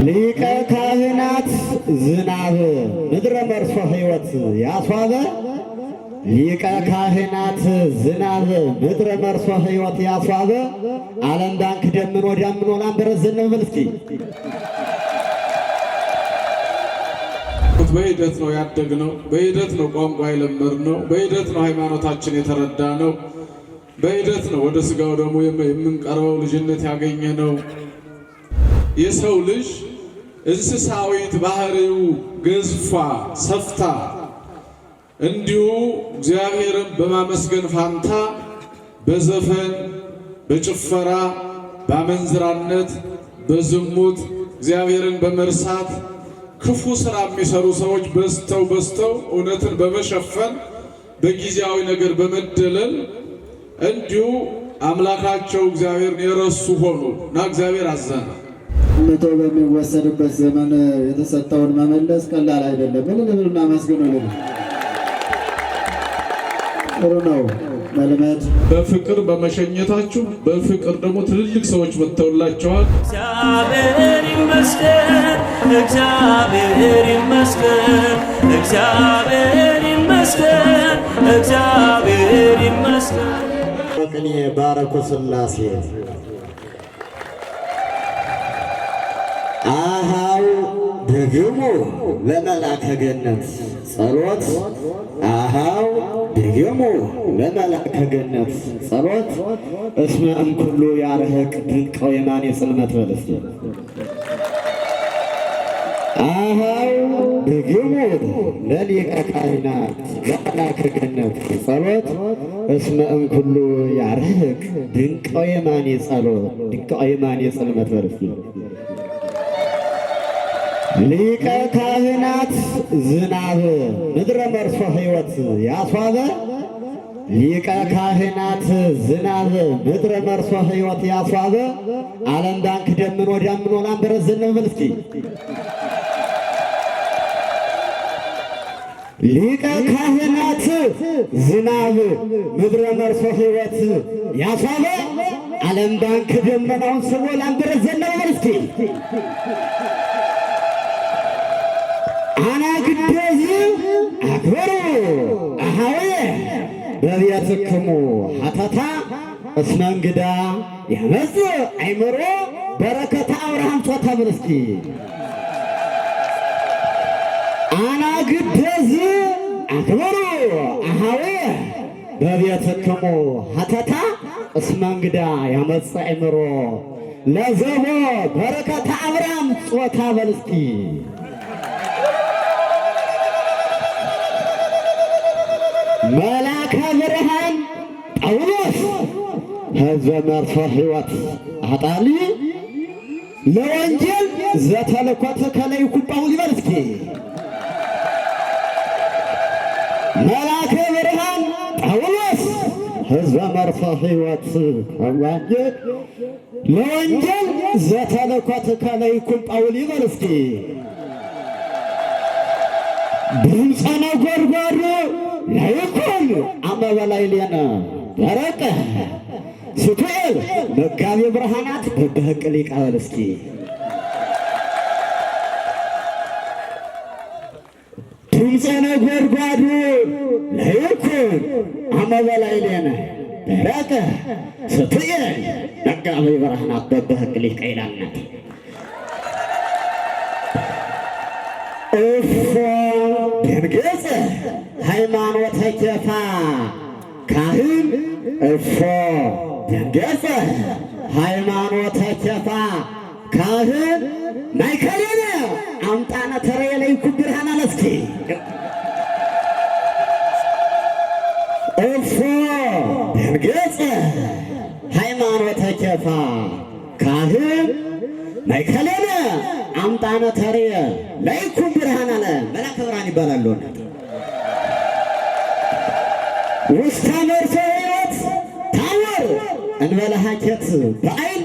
ሊቀ ካህናት ዝናብ ምድረ መርሶ ሕይወት ያስዋበ ሊቀ ካህናት ዝናብ ምድረ መርሶ ሕይወት ያስዋበ ዓለም ባንክ ደምኖ ዳምኖ ላምበረት ዘነበል እስኪ በሂደት ነው ያደግነው፣ በሂደት ነው ቋንቋ የለመድነው፣ በሂደት ነው ሃይማኖታችን የተረዳነው፣ በሂደት ነው ወደ ሥጋው ደግሞ የምንቀርበው ልጅነት ያገኘነው። የሰው ልጅ እንስሳዊት ባህሪው ገዝፋ ሰፍታ እንዲሁ እግዚአብሔርን በማመስገን ፋንታ በዘፈን በጭፈራ በአመንዝራነት በዝሙት እግዚአብሔርን በመርሳት ክፉ ሥራ የሚሰሩ ሰዎች በዝተው እውነትን በመሸፈን በጊዜያዊ ነገር በመደለል እንዲሁ አምላካቸው እግዚአብሔርን የረሱ ሆኑ እና እግዚአብሔር አዘነ። መቶ በሚወሰድበት ዘመን የተሰጠውን መመለስ ቀላል አይደለም። እልል አመስግኑ። ጥሩ ነው መልመድ። በፍቅር በመሸኘታችሁ በፍቅር ደግሞ ትልልቅ ሰዎች መጥተውላቸዋል። እግዚአብሔር ይመስገን፣ እግዚአብሔር ይመስገን፣ እግዚአብሔር ይመስገን፣ እግዚአብሔር ይመስገን። ቅኔ ባረኮ ሥላሴ አሃው ድግሙ ለመልአከ ገነት ጸሎት አሃው ድግሙ ለመልአከ ገነት ጸሎት እስመ እምኩሉ ያርህቅ ድንቅ የማን የጽልመት በለስ አሃው ድግሙ ለሊቀ ካህናት ለመልአከ ገነት ጸሎት እስመ እምኩሉ ያርህቅ ድንቅ የማን የጸሎት ድንቅ የማን የጽልመት በለስ ሊቀ ካህናት ዝናብ ምድረ መርሶ ሕይወት ያስዋበ ሊቀ ካህናት ዝናብ ምድረ መርሶ ሕይወት ያስዋበ ዓለም ባንክ ደምኖ ዳምኖ ላምበረት ዘነበል እስኪ ሊቀ ካህናት ዝናብ ምድረ መርሶ ሕይወት ያስዋበ ዓለም ባንክ ደመናውን ስቦ ላምበረት ዘነበል እስኪ አና ግደዝ አክበሩ አሃዌ በቤትክሙ ሀተታ እስመ እንግዳ ያመጽ አይምሮ በረከተ አብርሃም ጾታ ብርስኪ አና ግደዝ አክበሩ አሃዌ በቤትክሙ ሀተታ እስመ እንግዳ ያመጽ አይምሮ ለዘቦ በረከተ አብርሃም ጾታ በርስኪ መላከ ብርሃን ጳውሎስ ሕዝበ መርሶ ሕይወት አጣሊ ለወንጌል ዘተልኮት ከለይኩ ጳውሊበል እስኪ መላከ ብርሃን ጳውሎስ ሕዝበ መርሶ ሕይወት ወንጌል ለወንጌል ዘተልኮት ከለይኩ ጳውሊበል እስኪ ድምፀ ነጎድጓዱ ላይኩን አመበላይ ሌነ ደረቀ ሱቱኤል መጋቤ ብርሃናት በበህቅ ሊቃበል እስኪ ድምፀ ነጎድጓዱ ላይኩን አመበላይ ሌነ ደረቀ ሱቱኤል መጋቤ ብርሃናት በበህቅ ሊቃይላናት እፎ ደንገጸ ሃይማኖተ ኬፋ ካህን እፎ ደንገጸ ሃይማኖተ ኬፋ ካህን ማይከሌነ አምጣነ ተረየ ለይኩ ብርሃን አለስኪ እፎ ደንገጸ ሃይማኖተ ኬፋ ካህን ማይከሌነ አምጣነ ተረየ ለይኩ ብርሃን አለ መልአከ ብርሃን ይባላሉ። ውስተ መርሶ ሕይወት ታወር እንበለ ሀኬት በአይን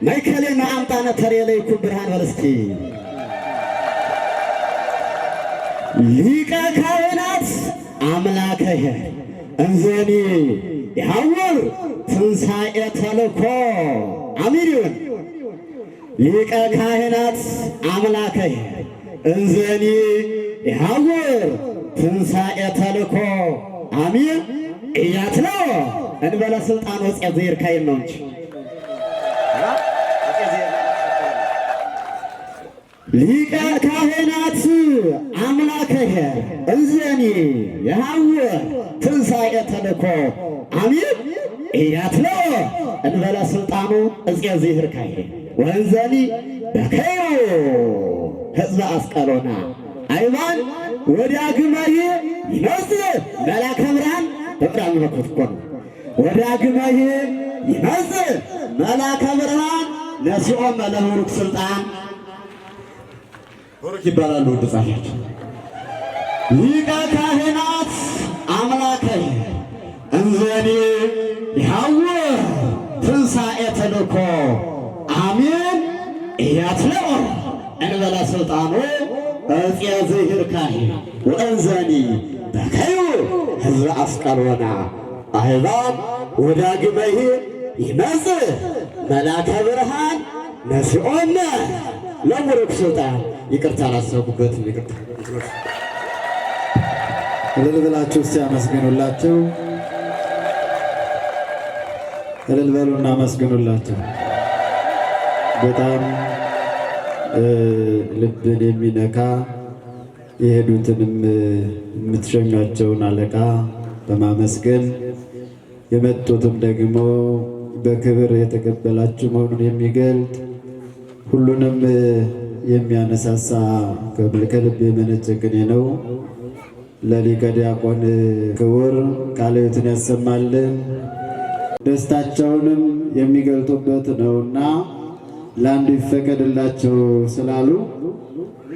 ማይከሌነ አምጣነ ተረየ ለይኩ ብርሃን በለስኪ ሊቀ ካህናት አምላከ እንዘኒ ያወር ትንሣኤ ተልኮ አሚሪውን ሊቀ ካህናት አምላከ እንዘኒ ይሐውር ትንሣኤ ተልኮ አሚን እያትለው እንበለ ስልጣን ወፄ ዘይርካይን ነው እንጂ ሊቀ ካህናት አምላከ እንዘኒ ይሐውር ትንሣኤ ተልኮ አሚን እያትለው እንበለ ስልጣኑ ወፄ ዘይርካይ ወንዘኒ በከዩ ሕዝበ አስቀሎና አይባን ወዳግመይ ይመጽእ መልአከ ብርሃን በብርሃን መለኮት እኮ ነው። ወዳግመይ ይመጽእ መልአከ ብርሃን ነሲኦም ለቡሩክ ስልጣን ቡሩክ ይባላሉ። ወድጻች ሊቀ ካህናት አምላከ እንዘኒ ይሐውር ትንሣኤ ተልኮ አሜን እያትለው እንበለ ስልጣኑ ወፄ ዘይርካይ ወእንዘኒ በከዩ ሕዝበ አስቀሎና አሕዛብ ወዳግመይ ይመጽእ መልአከ ብርሃን ነሲኦም ለቡሩክ ስልጣን። ይቅርታ አላሰብኩበትም። ይቅርታ እልል ብላችሁ እስቲ አመስግኑላቸው። እልል በሉና አመስግኑላቸው። በጣም ልብን የሚነካ የሄዱትንም የምትሸኟቸውን አለቃ በማመስገን የመጡትም ደግሞ በክብር የተቀበላችሁ መሆኑን የሚገልጥ ሁሉንም የሚያነሳሳ ከልብ የመነጨ ቅኔ ነው። ለሊቀ ዲያቆን ክቡር ቃለ ሕይወትን ያሰማልን፣ ደስታቸውንም የሚገልጡበት ነውና ለአንዱ ይፈቀድላቸው ስላሉ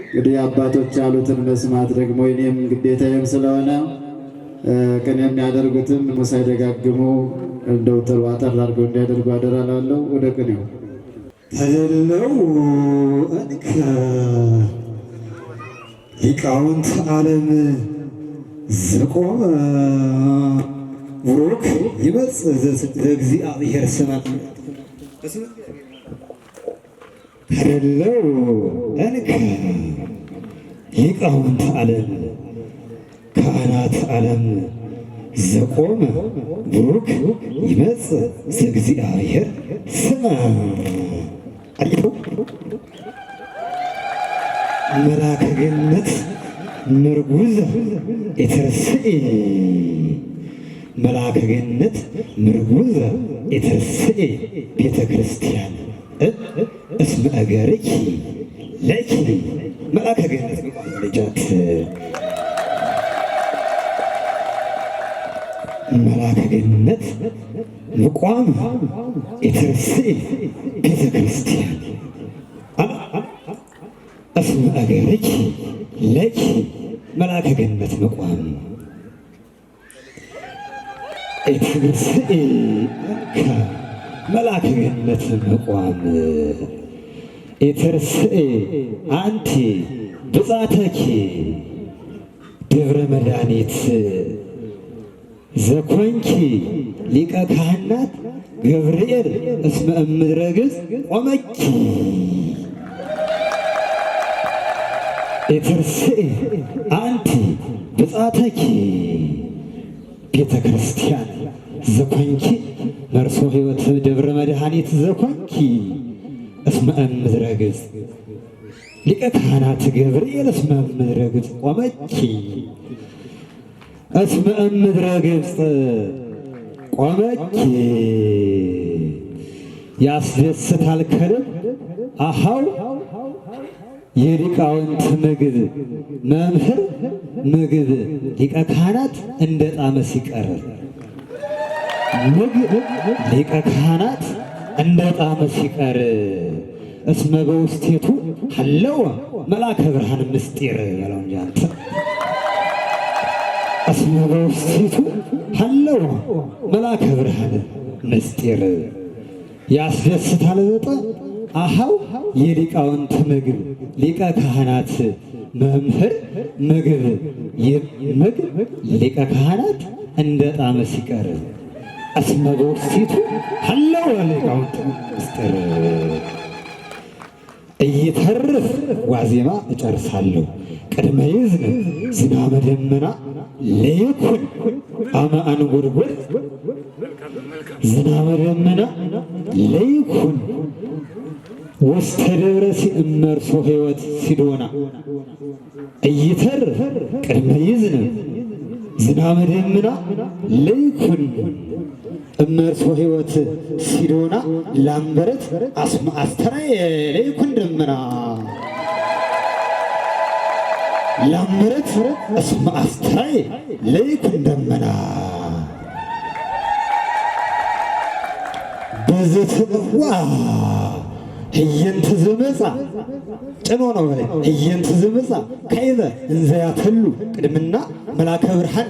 እንግዲህ አባቶች ያሉትን መስማት ደግሞ እኔም ግዴታዬም ስለሆነ ቅኔ የሚያደርጉትም ሳይደጋግሙ እንደው ተሩ አጠር አድርገው እንዲያደርጉ አደራ እላለሁ። ወደ ቅኔው ተደለው እንከ ሊቃውንት ዓለም ዘቆመ ቡሩክ ይመጽእ ዘእግዚአብሔር ስመ ተደለው እንከ ሊቃውንት ዓለም ካህናት ዓለም ዘቆመ ቡሩክ ይመጽእ ዘእግዚአብሔር ስመ አሪቶ መልአከ ገነት ምርጉዝ የተርስኢ መልአከ ገነት ምርጉዝ የተርስኢ ቤተ ክርስቲያን እስመ እገርኪ ለኪ መልአከ ገነት ልጃት መልአከ ገነት ምቋም የተርስኢ ቤተ ክርስቲያን እስመ እገርኪ ለኪ መልአከ ገነት ምቋም የተርስኢ መልአከ ገነት ምቋም የተርስኢ አንቲ ብጻተኪ ደብረ መድኃኒት ዘኮንኪ ሊቀ ካህናት ገብርኤል እስመ እምድረ ገጽ ቆመኪ የተርስኢ አንቲ ብጻተኪ ቤተ ክርስቲያን ዘኮንኪ መርሶ ሕይወት ደብረ መድኃኒት ዘኮንኪ እስመ እምድረ ገጽ ሊቀ ካህናት ገብርኤል እስመ እምድረ ገጽ ቆመኪ እስመ እምድረ ገጽ ቆመኪ ያስደስታል ከልብ አሃው የሊቃውንት ምግብ መምህር ምግብ ሊቀ ካህናት እንደ ጣመ ሲቀር ምግብ ሊቀ ካህናት እንደ ጣመ ሲቀር እስመ በውስቴቱ ሀለወ መልአከ ብርሃን ምስጢር ያለው እንጂ አንተ እስመ በውስቴቱ ሀለወ መልአከ ብርሃን ምስጢር ያስደስታል በጣም አሃው የሊቃውንት ምግብ ሊቀ ካህናት መምህር ምግብ ምግብ ሊቀ ካህናት እንደ ጣመ ሲቀር እስመ በውስቴቱ ሀለወ ሊቃውንት ምስጢር እይተርፍ ዋዜማ እጨርሳለሁ። ቅድመ ይዝን ዝናበ ደመና ለይኩን አመ አንጎድጎድ ዝናበ ደመና ለይኩን ውስተ ደብረ ሲእመርሶ ሕይወት ሲዶና እይተርፍ ቅድመ ይዝን ዝናበ ደመና ለይኩን እመርሶ ሕይወት ሲዶና ላምበረት አስመ አስተራየ ለይኩን ደመና ላምበረት አስመ አስተራየ ለይኩን ደመና በዘትዋ ህየንተ ዘመጻ ጭኖ ነው በላይ ህየንተ ዘመጻ ካይበ እንዘያተሉ ቅድምና መላከ ብርሃን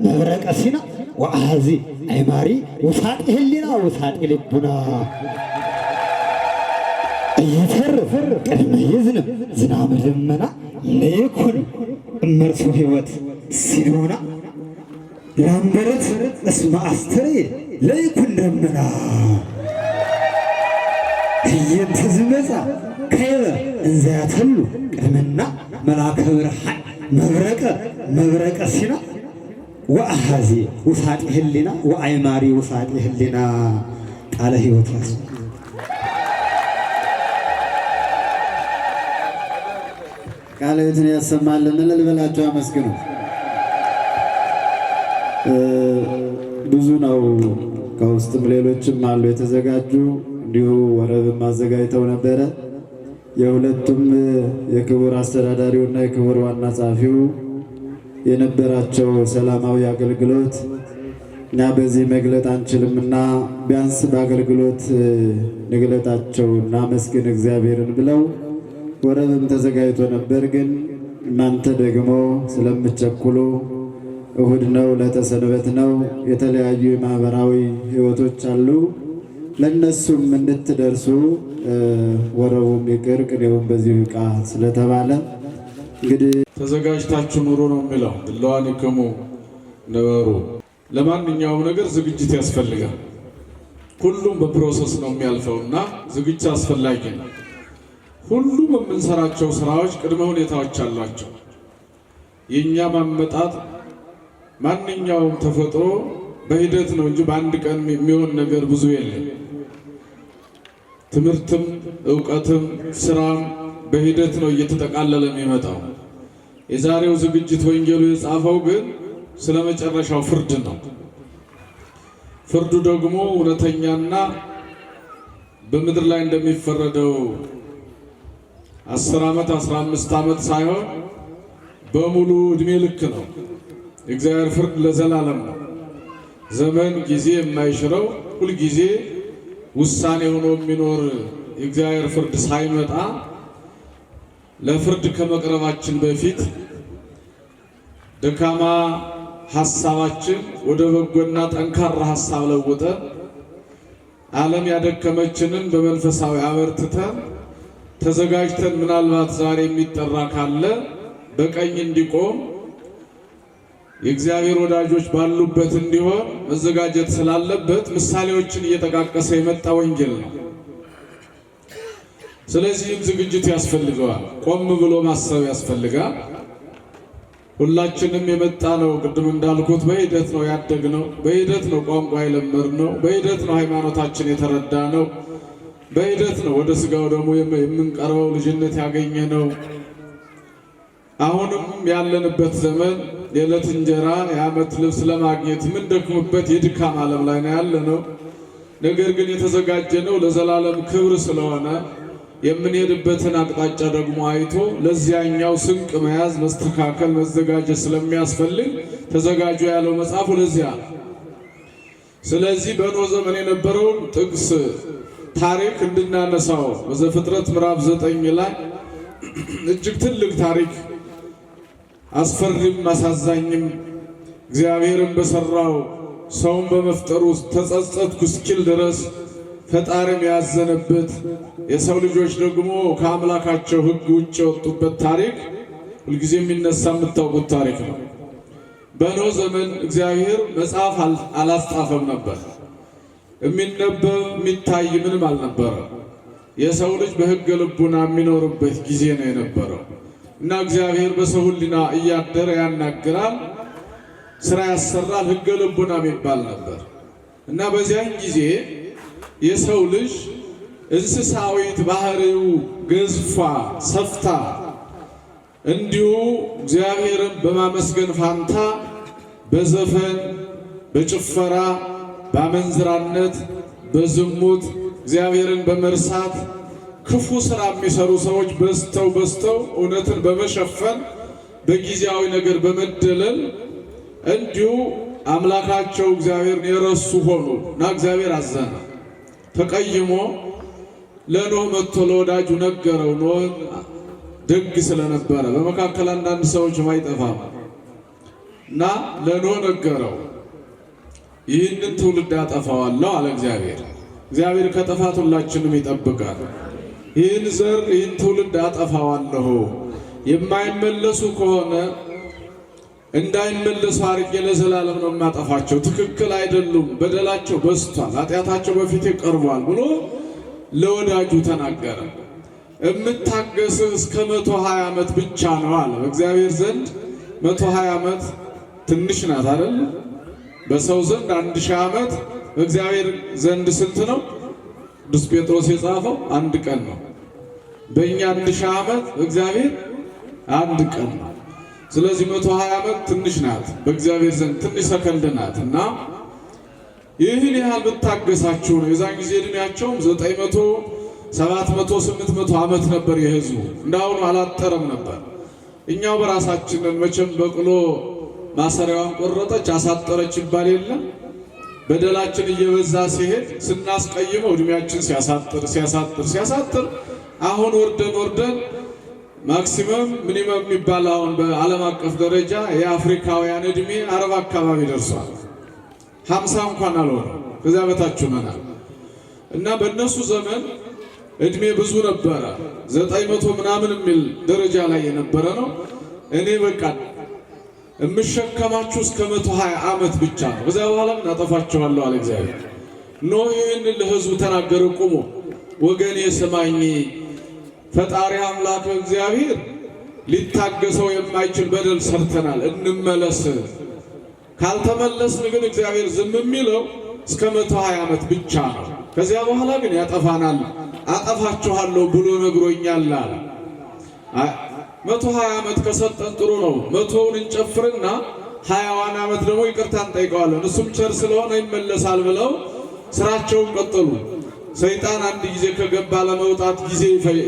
መብረቀ ሲና ወአሐዚ አይማሪ ውሳጤ ህሊና ውሳጤ ልቡና እይተርፍ ቅድመ ይዝንም ዝናበ ደመና ለይኩን እመርሶ ሕይወት ሲዶና ላምበረት እስመ አስተርየ ለይኩን ደመና ህየንተ ዝመጻ ካይበ እንዘያተሉ ቅድምና መላከ ብርሃን መብረቀ ሲና ወአሐዚ ውሳጤ ህሊና ወአይማሪ ውሳጤ ህሊና ቃለ ሕይወት ያስ ቃለ ሕይወትን ያሰማልን። እልል በላችሁ አመስግኑ። ብዙ ነው። ከውስጥም ሌሎችም አሉ የተዘጋጁ። እንዲሁ ወረብም አዘጋጅተው ነበረ። የሁለቱም የክቡር አስተዳዳሪውና የክቡር ዋና ጸሐፊው የነበራቸው ሰላማዊ አገልግሎት እና በዚህ መግለጥ አንችልምና ቢያንስ በአገልግሎት ንግለጣቸው እናመስግን እግዚአብሔርን ብለው ወረብም ተዘጋጅቶ ነበር። ግን እናንተ ደግሞ ስለምትቸኩሉ እሁድ ነው፣ ለተሰንበት ነው፣ የተለያዩ የማህበራዊ ህይወቶች አሉ። ለነሱም እንድትደርሱ ወረቡም ይቅር ቅኔውም በዚሁ ይቃ ስለተባለ እንግዲህ ተዘጋጅታችሁ ኑሩ ነው የሚለው። ድለዋኒክሙ ነበሩ። ለማንኛውም ነገር ዝግጅት ያስፈልጋል። ሁሉም በፕሮሰስ ነው የሚያልፈውና ዝግጅት አስፈላጊ ነው። ሁሉም የምንሰራቸው ስራዎች ቅድመ ሁኔታዎች አሏቸው። የኛ ማመጣት ማንኛውም ተፈጥሮ በሂደት ነው እንጂ በአንድ ቀን የሚሆን ነገር ብዙ የለም። ትምህርትም ዕውቀትም ስራም በሂደት ነው እየተጠቃለለ የሚመጣው። የዛሬው ዝግጅት ወንጌሉ የጻፈው ግን ስለ መጨረሻው ፍርድ ነው። ፍርዱ ደግሞ እውነተኛና በምድር ላይ እንደሚፈረደው 10 ዓመት 15 ዓመት ሳይሆን በሙሉ እድሜ ልክ ነው። የእግዚአብሔር ፍርድ ለዘላለም ነው። ዘመን ጊዜ የማይሽረው ሁል ጊዜ ውሳኔ ሆኖ የሚኖር የእግዚአብሔር ፍርድ ሳይመጣ ለፍርድ ከመቅረባችን በፊት ደካማ ሐሳባችን ወደ በጎና ጠንካራ ሐሳብ ለውጠን ዓለም ያደከመችንን በመንፈሳዊ አበርትተን ተዘጋጅተን ምናልባት ዛሬ የሚጠራ ካለ በቀኝ እንዲቆም የእግዚአብሔር ወዳጆች ባሉበት እንዲሆን መዘጋጀት ስላለበት ምሳሌዎችን እየተቃቀሰ የመጣ ወንጌል ነው። ስለዚህም ዝግጅት ያስፈልገዋል። ቆም ብሎ ማሰብ ያስፈልጋል። ሁላችንም የመጣ ነው። ቅድም እንዳልኩት በሂደት ነው ያደግነው፣ በሂደት ነው ቋንቋ የለመድነው፣ በሂደት ነው ሃይማኖታችን የተረዳ ነው፣ በሂደት ነው ወደ ስጋው ደግሞ የምንቀርበው ልጅነት ያገኘነው። አሁንም ያለንበት ዘመን የዕለት እንጀራ የዓመት ልብስ ለማግኘት የምንደክምበት የድካም ዓለም ላይ ነው ያለነው። ነገር ግን የተዘጋጀነው ለዘላለም ክብር ስለሆነ የምንሄድበትን አቅጣጫ ደግሞ አይቶ ለዚያኛው ስንቅ መያዝ፣ መስተካከል፣ መዘጋጀት ስለሚያስፈልግ ተዘጋጁ ያለው መጽሐፉ ለዚያ። ስለዚህ በኖህ ዘመን የነበረውን ጥቅስ ታሪክ እንድናነሳው በዘፍጥረት ምዕራፍ 9 ላይ እጅግ ትልቅ ታሪክ አስፈሪም አሳዛኝም እግዚአብሔርን በሰራው ሰውን በመፍጠሩ ተጸጸትኩ እስኪል ድረስ ፈጣሪም ያዘነበት የሰው ልጆች ደግሞ ከአምላካቸው ሕግ ውጭ የወጡበት ታሪክ ሁልጊዜ የሚነሳ የምታውቁት ታሪክ ነው። በኖህ ዘመን እግዚአብሔር መጽሐፍ አላስጣፈም ነበር። የሚነበብ የሚታይ ምንም አልነበረ። የሰው ልጅ በሕገ ልቡና የሚኖርበት ጊዜ ነው የነበረው እና እግዚአብሔር በሰው ሕሊና እያደረ ያናግራል፣ ስራ ያሰራል። ሕገ ልቡና የሚባል ነበር እና በዚያን ጊዜ የሰው ልጅ እንስሳዊት ባህሪው ገዝፋ ሰፍታ እንዲሁ እግዚአብሔርን በማመስገን ፋንታ በዘፈን፣ በጭፈራ፣ በአመንዝራነት፣ በዝሙት እግዚአብሔርን በመርሳት ክፉ ስራ የሚሰሩ ሰዎች በዝተው እውነትን በመሸፈን በጊዜያዊ ነገር በመደለል እንዲሁ አምላካቸው እግዚአብሔርን የረሱ ሆኑ እና እግዚአብሔር አዘነ፣ ተቀይሞ ለኖህ መጥቶ ለወዳጁ ነገረው። ኖህን ደግ ስለነበረ በመካከል አንዳንድ ሰዎች ማይጠፋም እና ለኖህ ነገረው። ይህንን ትውልድ አጠፋዋለሁ አለ እግዚአብሔር። እግዚአብሔር ከጥፋት ሁላችንም ይጠብቃል። ይህን ዘር ይህን ትውልድ አጠፋዋለሁ፣ የማይመለሱ ከሆነ እንዳይመለሱ አድርጌ ለዘላለም ነው የማጠፋቸው፣ ትክክል አይደሉም፣ በደላቸው በዝቷል፣ ኃጢአታቸው በፊቴ ቀርቧል ብሎ ለወዳጁ ተናገረ። እምታገስህ እስከ 120 ዓመት ብቻ ነው አለ። በእግዚአብሔር ዘንድ 120 ዓመት ትንሽ ናት አይደል? በሰው ዘንድ 1000 ዓመት፣ በእግዚአብሔር ዘንድ ስንት ነው? ቅዱስ ጴጥሮስ የጻፈው 1 ቀን ነው። በእኛ 1000 ዓመት፣ በእግዚአብሔር 1 ቀን ነው። ስለዚህ 120 ዓመት ትንሽ ናት፣ በእግዚአብሔር ዘንድ ትንሽ ሰከንድ ናት እና ይህን ያህል ብታገሳችሁ ነው። የዛን ጊዜ እድሜያቸውም 900፣ 700፣ 800 ዓመት ነበር የህዝቡ። እንዳሁኑ አላጠረም ነበር። እኛው በራሳችንን መቼም በቅሎ ማሰሪያዋን ቆረጠች አሳጠረች ይባል የለም። በደላችን እየበዛ ሲሄድ ስናስቀይመው እድሜያችን ሲያሳጥር አሁን ወርደን ማክሲመም ሚኒመም የሚባል አሁን በዓለም አቀፍ ደረጃ የአፍሪካውያን እድሜ 40 አካባቢ ደርሷል። 50 እንኳን አልሆነም፣ ከዚያ በታች ሆነናል እና በእነሱ ዘመን እድሜ ብዙ ነበረ። 900 ምናምን የሚል ደረጃ ላይ የነበረ ነው። እኔ በቃ እምሸከማችሁ እስከ 120 ዓመት ብቻ ነው፣ ከዚያ በኋላ ምን አጠፋችኋለሁ አለ እግዚአብሔር። ኖህ ይህን ለህዝቡ ተናገረ። ቁሞ ወገኔ ስማኝ፣ ፈጣሪ አምላክ እግዚአብሔር ሊታገሰው የማይችል በደል ሰርተናል፣ እንመለስ። ካልተመለስን ግን እግዚአብሔር ዝም የሚለው እስከ 120 ዓመት ብቻ ነው፣ ከዚያ በኋላ ግን ያጠፋናል፣ አጠፋችኋለሁ ብሎ ነግሮኛል አለ። 120 ዓመት ከሰጠን ጥሩ ነው። 100ውን እንጨፍርና 20 ዓመት ደግሞ ይቅርታ እንጠይቀዋለን፣ እሱም ቸር ስለሆነ ይመለሳል ብለው ስራቸውን ቀጠሉ። ሰይጣን አንድ ጊዜ ከገባ ለመውጣት ጊዜ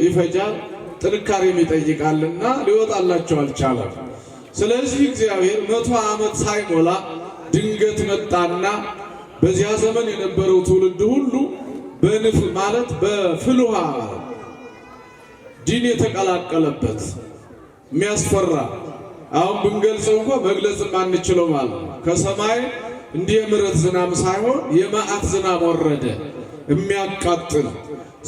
ይፈጃል፣ ጥንካሬም ይጠይቃልና ሊወጣላቸው አልቻለም። ስለዚህ እግዚአብሔር 100 ዓመት ሳይሞላ ድንገት መጣና በዚያ ዘመን የነበረው ትውልድ ሁሉ በንፍል ማለት በፍልውሃ ዲን የተቀላቀለበት የሚያስፈራ አሁን ብንገልጸው እንኳን መግለጽም አንችለው ማለት ነው። ከሰማይ እንዲህ የምሕረት ዝናብ ሳይሆን የመዓት ዝናብ ወረደ፣ የሚያቃጥል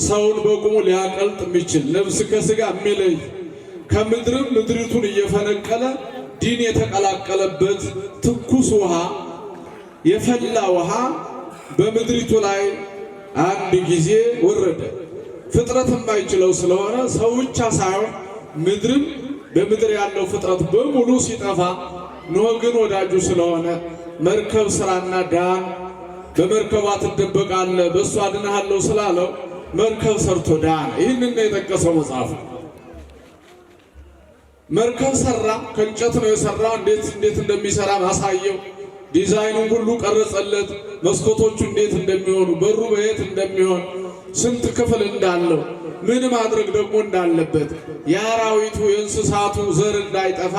ሰውን በቁሙ ሊያቀልጥ የሚችል ነፍስ ከስጋ የሚለይ ከምድርም ምድሪቱን እየፈነቀለ ዲን የተቀላቀለበት ትኩስ ውሃ፣ የፈላ ውሃ በምድሪቱ ላይ አንድ ጊዜ ወረደ። ፍጥረት የማይችለው ስለሆነ ሰው ብቻ ሳይሆን ምድርም በምድር ያለው ፍጥረት በሙሉ ሲጠፋ፣ ኖህ ግን ወዳጁ ስለሆነ መርከብ ስራና ዳን፣ በመርከቧ ትደበቃለህ በእሱ አድንሃለሁ ስላለው መርከብ ሰርቶ ዳን። ይህንን ነው የጠቀሰው መጽሐፍ። መርከብ ሰራ፣ ከእንጨት ነው የሰራው። እንዴት እንደሚሰራ ማሳየው፣ ዲዛይኑን ሁሉ ቀረጸለት። መስኮቶቹ እንዴት እንደሚሆኑ፣ በሩ በየት እንደሚሆን፣ ስንት ክፍል እንዳለው፣ ምን ማድረግ ደግሞ እንዳለበት፣ የአራዊቱ የእንስሳቱ ዘር እንዳይጠፋ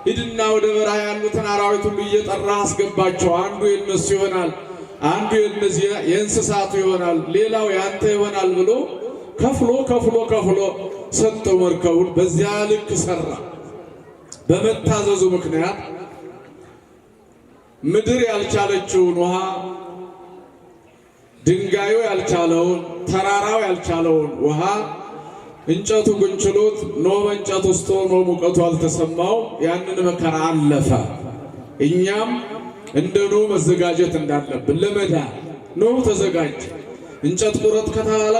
ሂድና ወደ በረሃ ያሉትን አራዊት ሁሉ እየጠራ አስገባቸው። አንዱ የነሱ ይሆናል፣ አንዱ የነዚህ የእንስሳቱ ይሆናል፣ ሌላው ያንተ ይሆናል ብሎ ከፍሎ ሰጠው መርከቡን። በዚያ ልክ ሰራ። በመታዘዙ ምክንያት ምድር ያልቻለችውን ውሃ፣ ድንጋዩ ያልቻለውን፣ ተራራው ያልቻለውን ውሃ እንጨቱ ግን ችሎት ኖህ በእንጨት ውስጥ ሆኖ ሙቀቱ አልተሰማው፣ ያንን መከራ አለፈ። እኛም እንደ ኖህ መዘጋጀት እንዳለብን ለመዳን ኖህ ተዘጋጀ። እንጨት ቁረጥ ከተባለ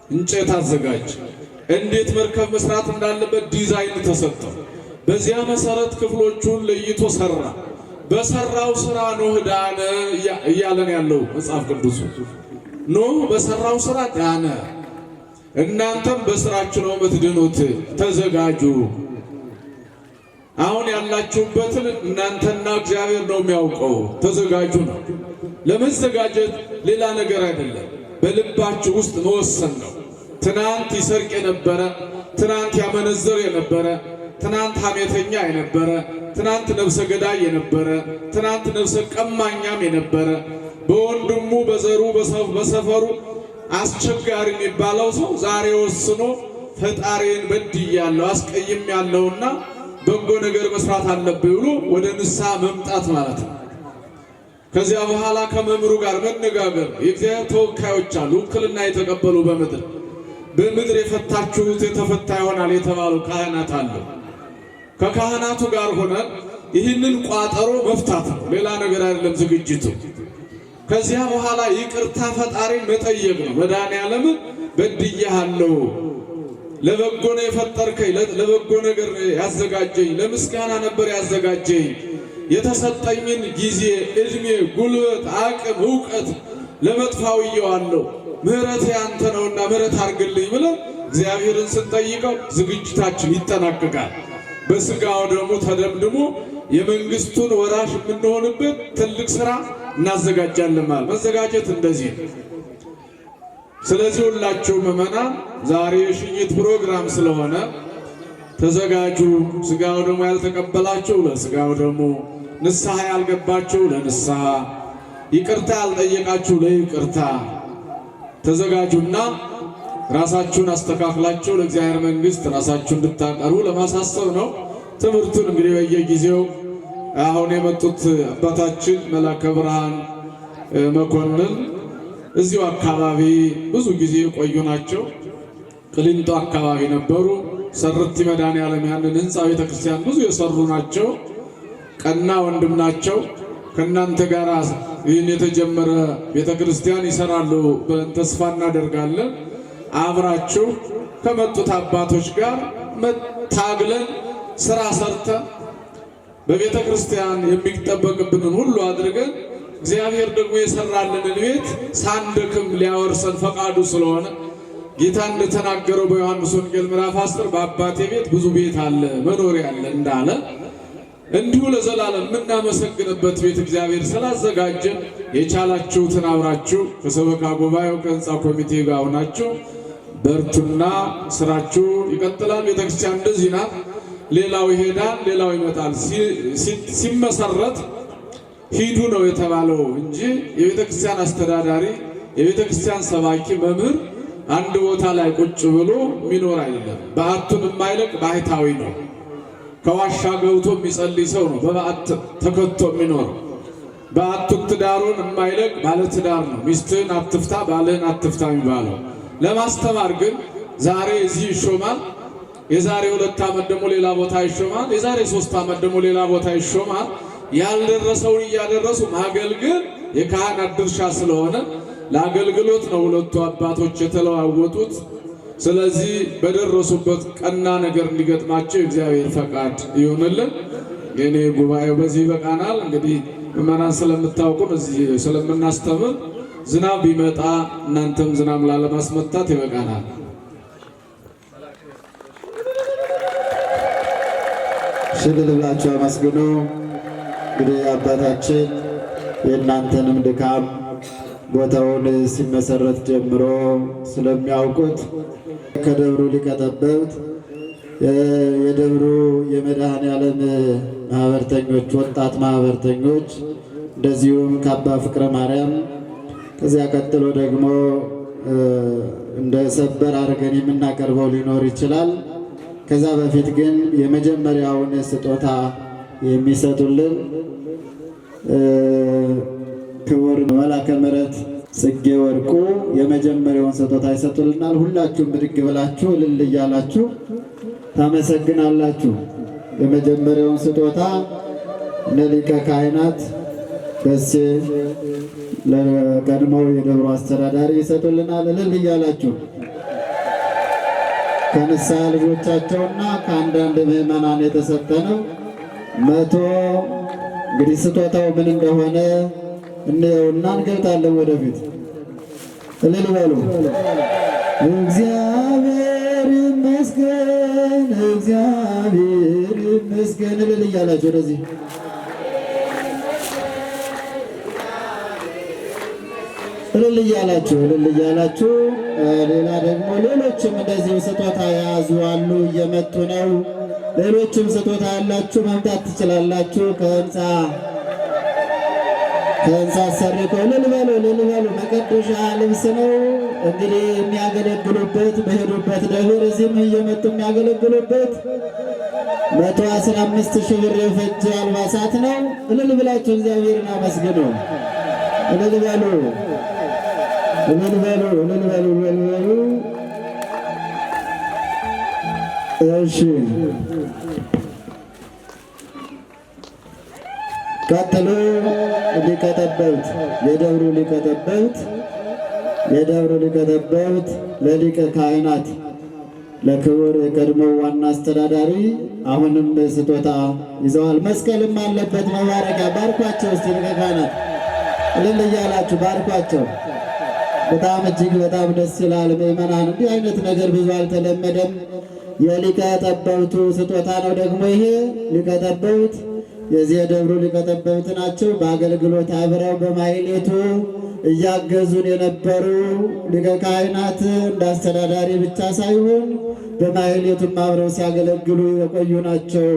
እንጨት አዘጋጅ። እንዴት መርከብ መስራት እንዳለበት ዲዛይን ተሰጠው። በዚያ መሰረት ክፍሎቹን ለይቶ ሰራ። በሰራው ስራ ኖህ ዳነ እያለን ያለው መጽሐፍ ቅዱስ። ኖህ በሰራው ስራ ዳነ። እናንተም በስራችሁ ነው የምትድኑት፣ ተዘጋጁ። አሁን ያላችሁበትን እናንተና እግዚአብሔር ነው የሚያውቀው። ተዘጋጁ ነው። ለመዘጋጀት ሌላ ነገር አይደለም፣ በልባችሁ ውስጥ መወሰን ነው። ትናንት ይሰርቅ የነበረ፣ ትናንት ያመነዘር የነበረ፣ ትናንት ሐሜተኛ የነበረ፣ ትናንት ነፍሰ ገዳይ የነበረ፣ ትናንት ነፍሰ ቀማኛም የነበረ፣ በወንድሙ በዘሩ በሰፈሩ አስቸጋሪ የሚባለው ሰው ዛሬ ወስኖ ፈጣሪን በድያለሁ አስቀይሜያለሁና በጎ ነገር መስራት አለብኝ ብሎ ወደ ንስሐ መምጣት ማለት ነው። ከዚያ በኋላ ከመምህሩ ጋር መነጋገር። የእግዚአብሔር ተወካዮች አሉ፣ ውክልና የተቀበሉ በምድር የፈታችሁት የተፈታ ይሆናል የተባሉ ካህናት አሉ። ከካህናቱ ጋር ሆነን ይህንን ቋጠሮ መፍታት ነው፣ ሌላ ነገር አይደለም ዝግጅቱ። ከዚያ በኋላ ይቅርታ ፈጣሪን መጠየቅ ነው። መድኃኔዓለምን በድያለሁ፣ ለበጎ ነው የፈጠርከኝ፣ ለበጎ ነገር ያዘጋጀኝ፣ ለምስጋና ነበር ያዘጋጀኝ። የተሰጠኝን ጊዜ፣ እድሜ፣ ጉልበት፣ አቅም፣ ዕውቀት ለመጥፋው እየዋለሁ ምህረት ያንተ ነውና ምህረት አድርግልኝ ብለን እግዚአብሔርን ስንጠይቀው ዝግጅታችን ይጠናቀቃል። በስጋው ደግሞ ተደምድሞ የመንግስቱን ወራሽ የምንሆንበት ትልቅ ስራ እናዘጋጃለን ማለት። መዘጋጀት እንደዚህ ነው። ስለዚህ ሁላችሁ ምዕመናን ዛሬ የሽኝት ፕሮግራም ስለሆነ ተዘጋጁ። ስጋው ደግሞ ያልተቀበላችሁ ለስጋው ደግሞ፣ ንስሐ ያልገባችሁ ለንስሐ፣ ይቅርታ ያልጠየቃችሁ ለይቅርታ ተዘጋጁና ራሳችሁን አስተካክላችሁ ለእግዚአብሔር መንግስት ራሳችሁን እንድታቀርቡ ለማሳሰብ ነው። ትምህርቱን እንግዲህ በየጊዜው አሁን የመጡት አባታችን መላከ ብርሃን መኮንን እዚሁ አካባቢ ብዙ ጊዜ የቆዩ ናቸው። ቅሊንጦ አካባቢ ነበሩ። ሰርቲ መድኃኔዓለም ያንን ህንፃ ቤተክርስቲያን ብዙ የሰሩ ናቸው። ቀና ወንድም ናቸው። ከእናንተ ጋር ይህን የተጀመረ ቤተክርስቲያን ይሰራሉ ብለን ተስፋ እናደርጋለን። አብራችሁ ከመጡት አባቶች ጋር መታግለን ስራ ሰርተን በቤተክርስቲያን የሚጠበቅብንን ሁሉ አድርገን እግዚአብሔር ደግሞ የሰራልንን ቤት ሳንደክም ሊያወርሰን ፈቃዱ ስለሆነ ጌታ እንደተናገረው በዮሐንስ ወንጌል ምዕራፍ 10 በአባቴ ቤት ብዙ ቤት አለ መኖሪያ አለ እንዳለ እንዲሁ ለዘላለም የምናመሰግንበት ቤት እግዚአብሔር ስላዘጋጀ የቻላችሁትን አብራችሁ ከሰበካ ጉባኤው ከህንፃ ኮሚቴ ጋር ሆናችሁ በርቱና ስራችሁ ይቀጥላል። ቤተክርስቲያን እንደዚህ ናት። ሌላው ይሄዳል፣ ሌላው ይመጣል። ሲመሰረት ሂዱ ነው የተባለው እንጂ የቤተክርስቲያን አስተዳዳሪ፣ የቤተክርስቲያን ሰባኪ፣ መምህር አንድ ቦታ ላይ ቁጭ ብሎ የሚኖር አይደለም። በዓቱን የማይለቅ ባህታዊ ነው። ከዋሻ ገብቶ የሚጸልይ ሰው ነው በበዓት ተከቶ የሚኖር። በዓቱን ትዳሩን የማይለቅ ባለትዳር ነው። ሚስትህን አትፍታ፣ ባልህን አትፍታ የሚባለው። ለማስተማር ግን ዛሬ እዚህ ይሾማል፣ የዛሬ 2 ዓመት ደግሞ ሌላ ቦታ ይሾማል፣ የዛሬ 3 ዓመት ደግሞ ሌላ ቦታ ይሾማል። ያልደረሰውን እያደረሱ ማገልገል የካህናት ድርሻ ስለሆነ ለአገልግሎት ነው ሁለቱ አባቶች የተለዋወጡት። ስለዚህ በደረሱበት ቀና ነገር እንዲገጥማቸው እግዚአብሔር ፈቃድ ይሆንልን። የኔ ጉባኤው በዚህ ይበቃናል። እንግዲህ ምዕመናን ስለምታውቁን እዚህ ስለምናስተምር ዝናብ ቢመጣ እናንተም ዝናብ ላለማስመታት ይበቃናል። ሽልል ብላችሁ አመስግኑ። እንግዲህ አባታችን የእናንተንም ድካም ቦታውን ሲመሰረት ጀምሮ ስለሚያውቁት ከደብሩ ሊቀጠበብት የደብሩ የመድኃኔዓለም ማህበርተኞች፣ ወጣት ማህበርተኞች እንደዚሁም ከአባ ፍቅረ ማርያም ከዚያ ቀጥሎ ደግሞ እንደ ሰበር አድርገን የምናቀርበው ሊኖር ይችላል። ከዛ በፊት ግን የመጀመሪያውን ስጦታ የሚሰጡልን ክቡር መላከ ምሕረት ጽጌ ወርቁ የመጀመሪያውን ስጦታ ይሰጡልናል። ሁላችሁም ብድግ ብላችሁ እልል እያላችሁ ታመሰግናላችሁ። የመጀመሪያውን ስጦታ ለሊቀ ካህናት ደሴ ለቀድሞው የደብሩ አስተዳዳሪ ይሰጡልናል። እልል እያላችሁ ከንስሐ ልጆቻቸውና ከአንዳንድ ምዕመናን የተሰጠ ነው። 100 እንግዲህ ስጦታው ምን እንደሆነ እንየውና እንገልጣለን ወደፊት። እልል በሉ። እግዚአብሔር ይመስገን፣ እግዚአብሔር ይመስገን። እልል እያላችሁ ወደዚህ እልል እያላችሁ ሌላ ደግሞ ሌሎችም እንደዚሁ ስጦታ የያዙ አሉ፣ እየመጡ ነው። ሌሎችም ስጦታ ያላችሁ መምጣት ትችላላችሁ። ከህንፃ አሰርቆ እልል በሉ። መቀደሻ ልብስ ነው እንግዲህ የሚያገለግሉበት በሄዱበት ደብር እዚህም እየመጡ የሚያገለግሉበት 115,000 ብር የፈጀ አልባሳት ነው። እልል ብላችሁ እግዚአብሔርን አመስግኑ። እልል በሉ። እሺ ቀጥሎ ሊቀ ጠበብት የደብሩ ሊቀ ጠበብት ለሊቀ ካህናት ለክቡር የቀድሞው ዋና አስተዳዳሪ አሁንም ስጦታ ይዘዋል። መስቀልም አለበት መባረኪያ። ባርኳቸው እስቲ ሊቀ ካህናት እልል እያላችሁ ባርኳቸው። በጣም እጅግ በጣም ደስ ይላል። ምእመናን እንዲህ አይነት ነገር ብዙ አልተለመደም። የሊቀ ጠበብቱ ስጦታ ነው ደግሞ ይሄ። ሊቀ ጠበብት የዚህ የደብሩ ሊቀ ጠበብት ናቸው። በአገልግሎት አብረው በማሕሌቱ እያገዙን የነበሩ ሊቀ ካህናት እንደ አስተዳዳሪ ብቻ ሳይሆን በማሕሌቱም አብረው ሲያገለግሉ የቆዩ ናቸው።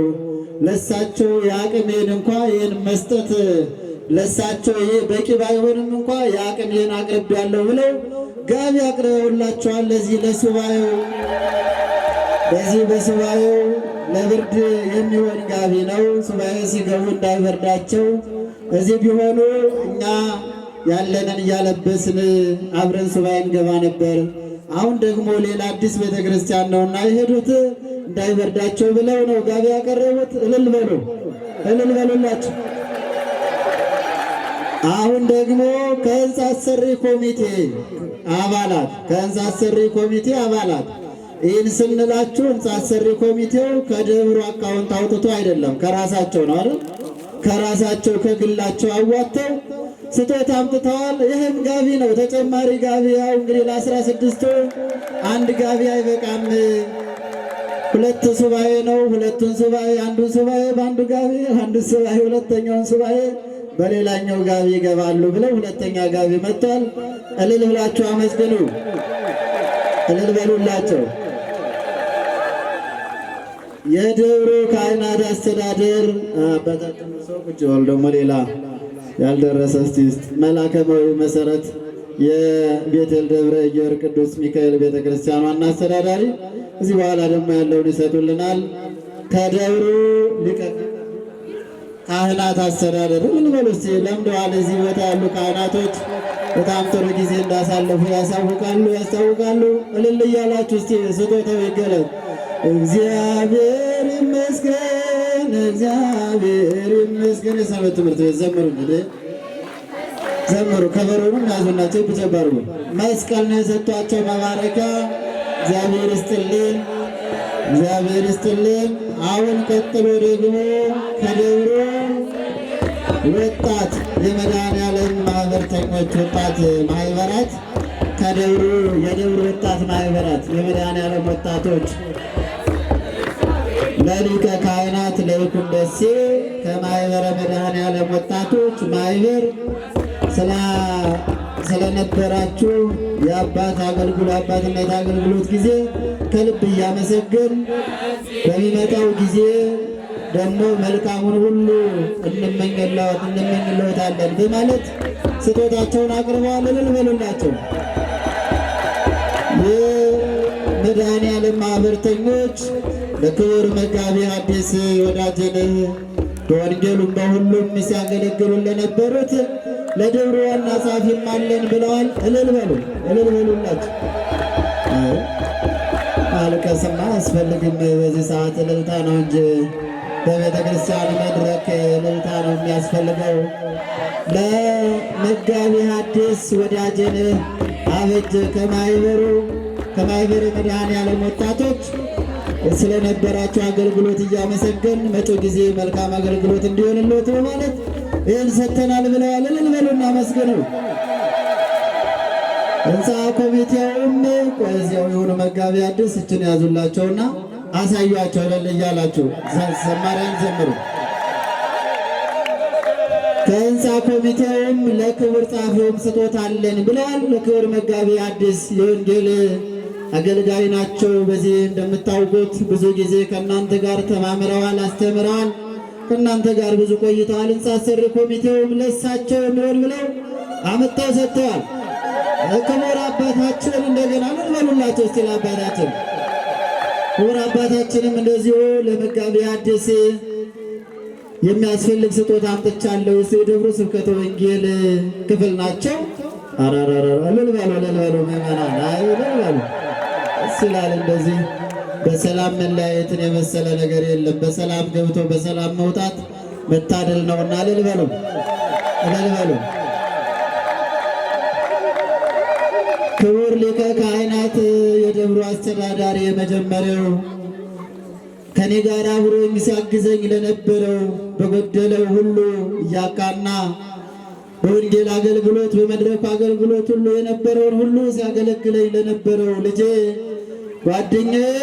ለሳቸው የአቅሜን እንኳ ይህን መስጠት ለሳቸው ይሄ በቂ ባይሆንም እንኳ የአቅሜን አቅርቤያለሁ ብለው ጋቢ አቅርበውላቸዋል። ለዚህ ለሱባኤው በዚህ በሱባኤው ለብርድ የሚሆን ጋቢ ነው። ሱባኤ ሲገቡ እንዳይበርዳቸው እዚህ ቢሆኑ እኛ ያለንን እያለበስን አብረን ሱባኤ እንገባ ነበር። አሁን ደግሞ ሌላ አዲስ ቤተክርስቲያን ነውና የሄዱት እንዳይበርዳቸው ብለው ነው ጋቢ ያቀረቡት። እልል በሉላቸው። አሁን ደግሞ ከህንፃ አሰሪ ኮሚቴ አባላት ይህን ስንላችሁ ህንፃ አሰሪ ኮሚቴው ከደብሩ አካውንት አውጥቶ አይደለም፣ ከራሳቸው ነው አይደል? ከራሳቸው ከግላቸው አዋጥተው ስጦታ አምጥተዋል። ይህም ጋቢ ነው፣ ተጨማሪ ጋቢ። ያው እንግዲህ ለ16ቱ አንድ ጋቢ አይበቃም። 2 ሱባኤ ነው። 2ቱን ሱባኤ አንዱን ሱባኤ በአንዱ ጋቢ፣ አንዱ ሱባኤ ሁለተኛውን ሱባኤ በሌላኛው ጋቢ ይገባሉ ብለው 2ኛ ጋቢ መጥቷል። እልል ብላችሁ አመስግኑ። እልል በሉላቸው። የደብሩ ካህናት አስተዳደር አባታችን ሰው ቁጭ ብለው ደግሞ ሌላ ያልደረሰ እስቲ መላከማዊ መሰረት የቤቴል ደብረ ኢየር ቅዱስ ሚካኤል ቤተክርስቲያን ዋና አስተዳዳሪ እዚህ በኋላ ደግሞ ያለውን ይሰጡልናል። ከደብሩ ሊቀ ካህናት አስተዳደር ምን በሉ እስቲ ለምደዋል። እዚህ ቦታ ያሉ ካህናቶች በጣም ጥሩ ጊዜ እንዳሳለፉ ያስታውቃሉ። እልል እያላችሁ እስቲ ስጦታው ይገለጥ። እግዚአብሔር ይመስገን፣ እግዚአብሔር ይመስገን። የሰንበት ትምህርት ቤት ዘምሩ እንግዲህ ዘምሩ። ከበሮንም ያዙናቸው ብጨባርጉ መስቀል ነው የሰጧቸው መባረኪያ። እግዚአብሔር ይስጥልን፣ እግዚአብሔር ይስጥልን። አሁን ቀጥሎ ደግሞ ከደብሩ ወጣት የመድኃኔዓለም ማህበርተኞች ወጣት ማህበራት የደብሩ ወጣት ማህበራት የመድኃኔዓለም ወጣቶች ለሊቀ ካህናት ለይኩን ደሴ ከማህበረ መድኃኔዓለም ወጣቶች ማህበር ስለነበራችሁ የአባትነት አገልግሎት ጊዜ ከልብ እያመሰገን በሚመጣው ጊዜ ደግሞ መልካሙን ሁሉ እንመኝልዎታለን በማለት ስጦታቸውን አቅርበዋል። እልል በሉላቸው። የመድኃኔዓለም ማህበርተኞች ለክቡር መጋቢ ሐዲስ ወዳጄነህ በወንጌሉም በሁሉም ሲያገለግሉ ለነበሩት ለደብሩ ዋና ጸሐፊም አለን ብለዋል። እልል በሉላቸው። ማልቀስማ አያስፈልግም። በዚህ ሰዓት እልልታ ነው እንጂ በቤተ ክርስቲያን መድረክ እልልታ ነው የሚያስፈልገው። ለመጋቢ ሐዲስ ወዳጄነህ አበጀ ከማህበሩ ከማኅበረ መድኃኔዓለም ወጣቶች ስለነበራቸው አገልግሎት እያመሰገን መጪው ጊዜ መልካም አገልግሎት እንዲሆንልዎት በማለት ይህን ሰጥተናል ብለዋል። እልል በሉና አመስግኑ። ሕንፃ ኮሚቴውም ቆዚያው የሆኑ መጋቢ አዲስ እችን ያዙላቸውና አሳዩአቸው እልል እያላችሁ ዘማሪያን ዘምሩ። ከሕንፃ ኮሚቴውም ለክብር ጸሐፊውም ስጦታ አለን ብለዋል። ለክብር መጋቢ አዲስ የወንጌል አገልጋይ ናቸው። በዚህ እንደምታውቁት ብዙ ጊዜ ከእናንተ ጋር ተማምረዋል፣ አስተምረዋል። ከእናንተ ጋር ብዙ ቆይተዋል። ሕንፃ አሰሪ ኮሚቴውም ለእሳቸው የሚሆን ብለው አመጣው ሰጥተዋል። ክቡር አባታችን እንደገና ምን በሉላቸው እስቲ ለአባታችን። ክቡር አባታችንም እንደዚሁ ለመጋቢ አዲስ የሚያስፈልግ ስጦታ አምጥቻለሁ። የደብሩ ስብከተ ወንጌል ክፍል ናቸው። አራራራ እልል በሉ ምዕመናን፣ አይ እልል በሉ ይላል። እንደዚህ በሰላም መለያየትን የመሰለ ነገር የለም። በሰላም ገብቶ በሰላም መውጣት መታደል ነውና እልል በሉ እልል በሉ። ክቡር ሊቀ ካህናት የደብሩ አስተዳዳሪ የመጀመሪያው ከኔ ጋር አብሮኝ ሲያግዘኝ ለነበረው በጎደለው ሁሉ እያቃና በወንጌል አገልግሎት በመድረክ አገልግሎት ሁሉ የነበረውን ሁሉ ሲያገለግለኝ ለነበረው ልጄ ጓደኛዬ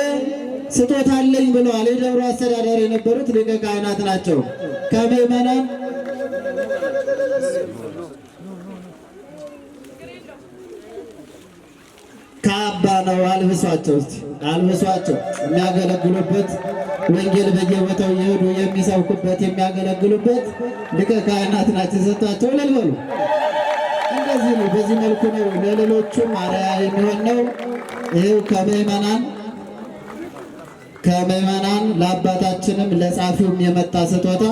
ስጦታ አለኝ ብለዋል። የደብሩ አስተዳዳሪ የነበሩት ሊቀ ካህናት ናቸው። ከምዕመናን ካባ ነው። አልብሷቸው እስቲ አልብሷቸው። የሚያገለግሉበት ወንጌል በየቦታው እየሄዱ የሚሰብኩበት የሚያገለግሉበት ሊቀ ካህናት ናቸው። ሰጥቷቸው እልል በሉ። እንደዚህ ነው። በዚህ መልኩ ነው ለሌሎቹም አርአያ የሚሆን ነው። ይኸው ከምዕመናን ለአባታችንም ለጻፊውም የመጣ ስጦታ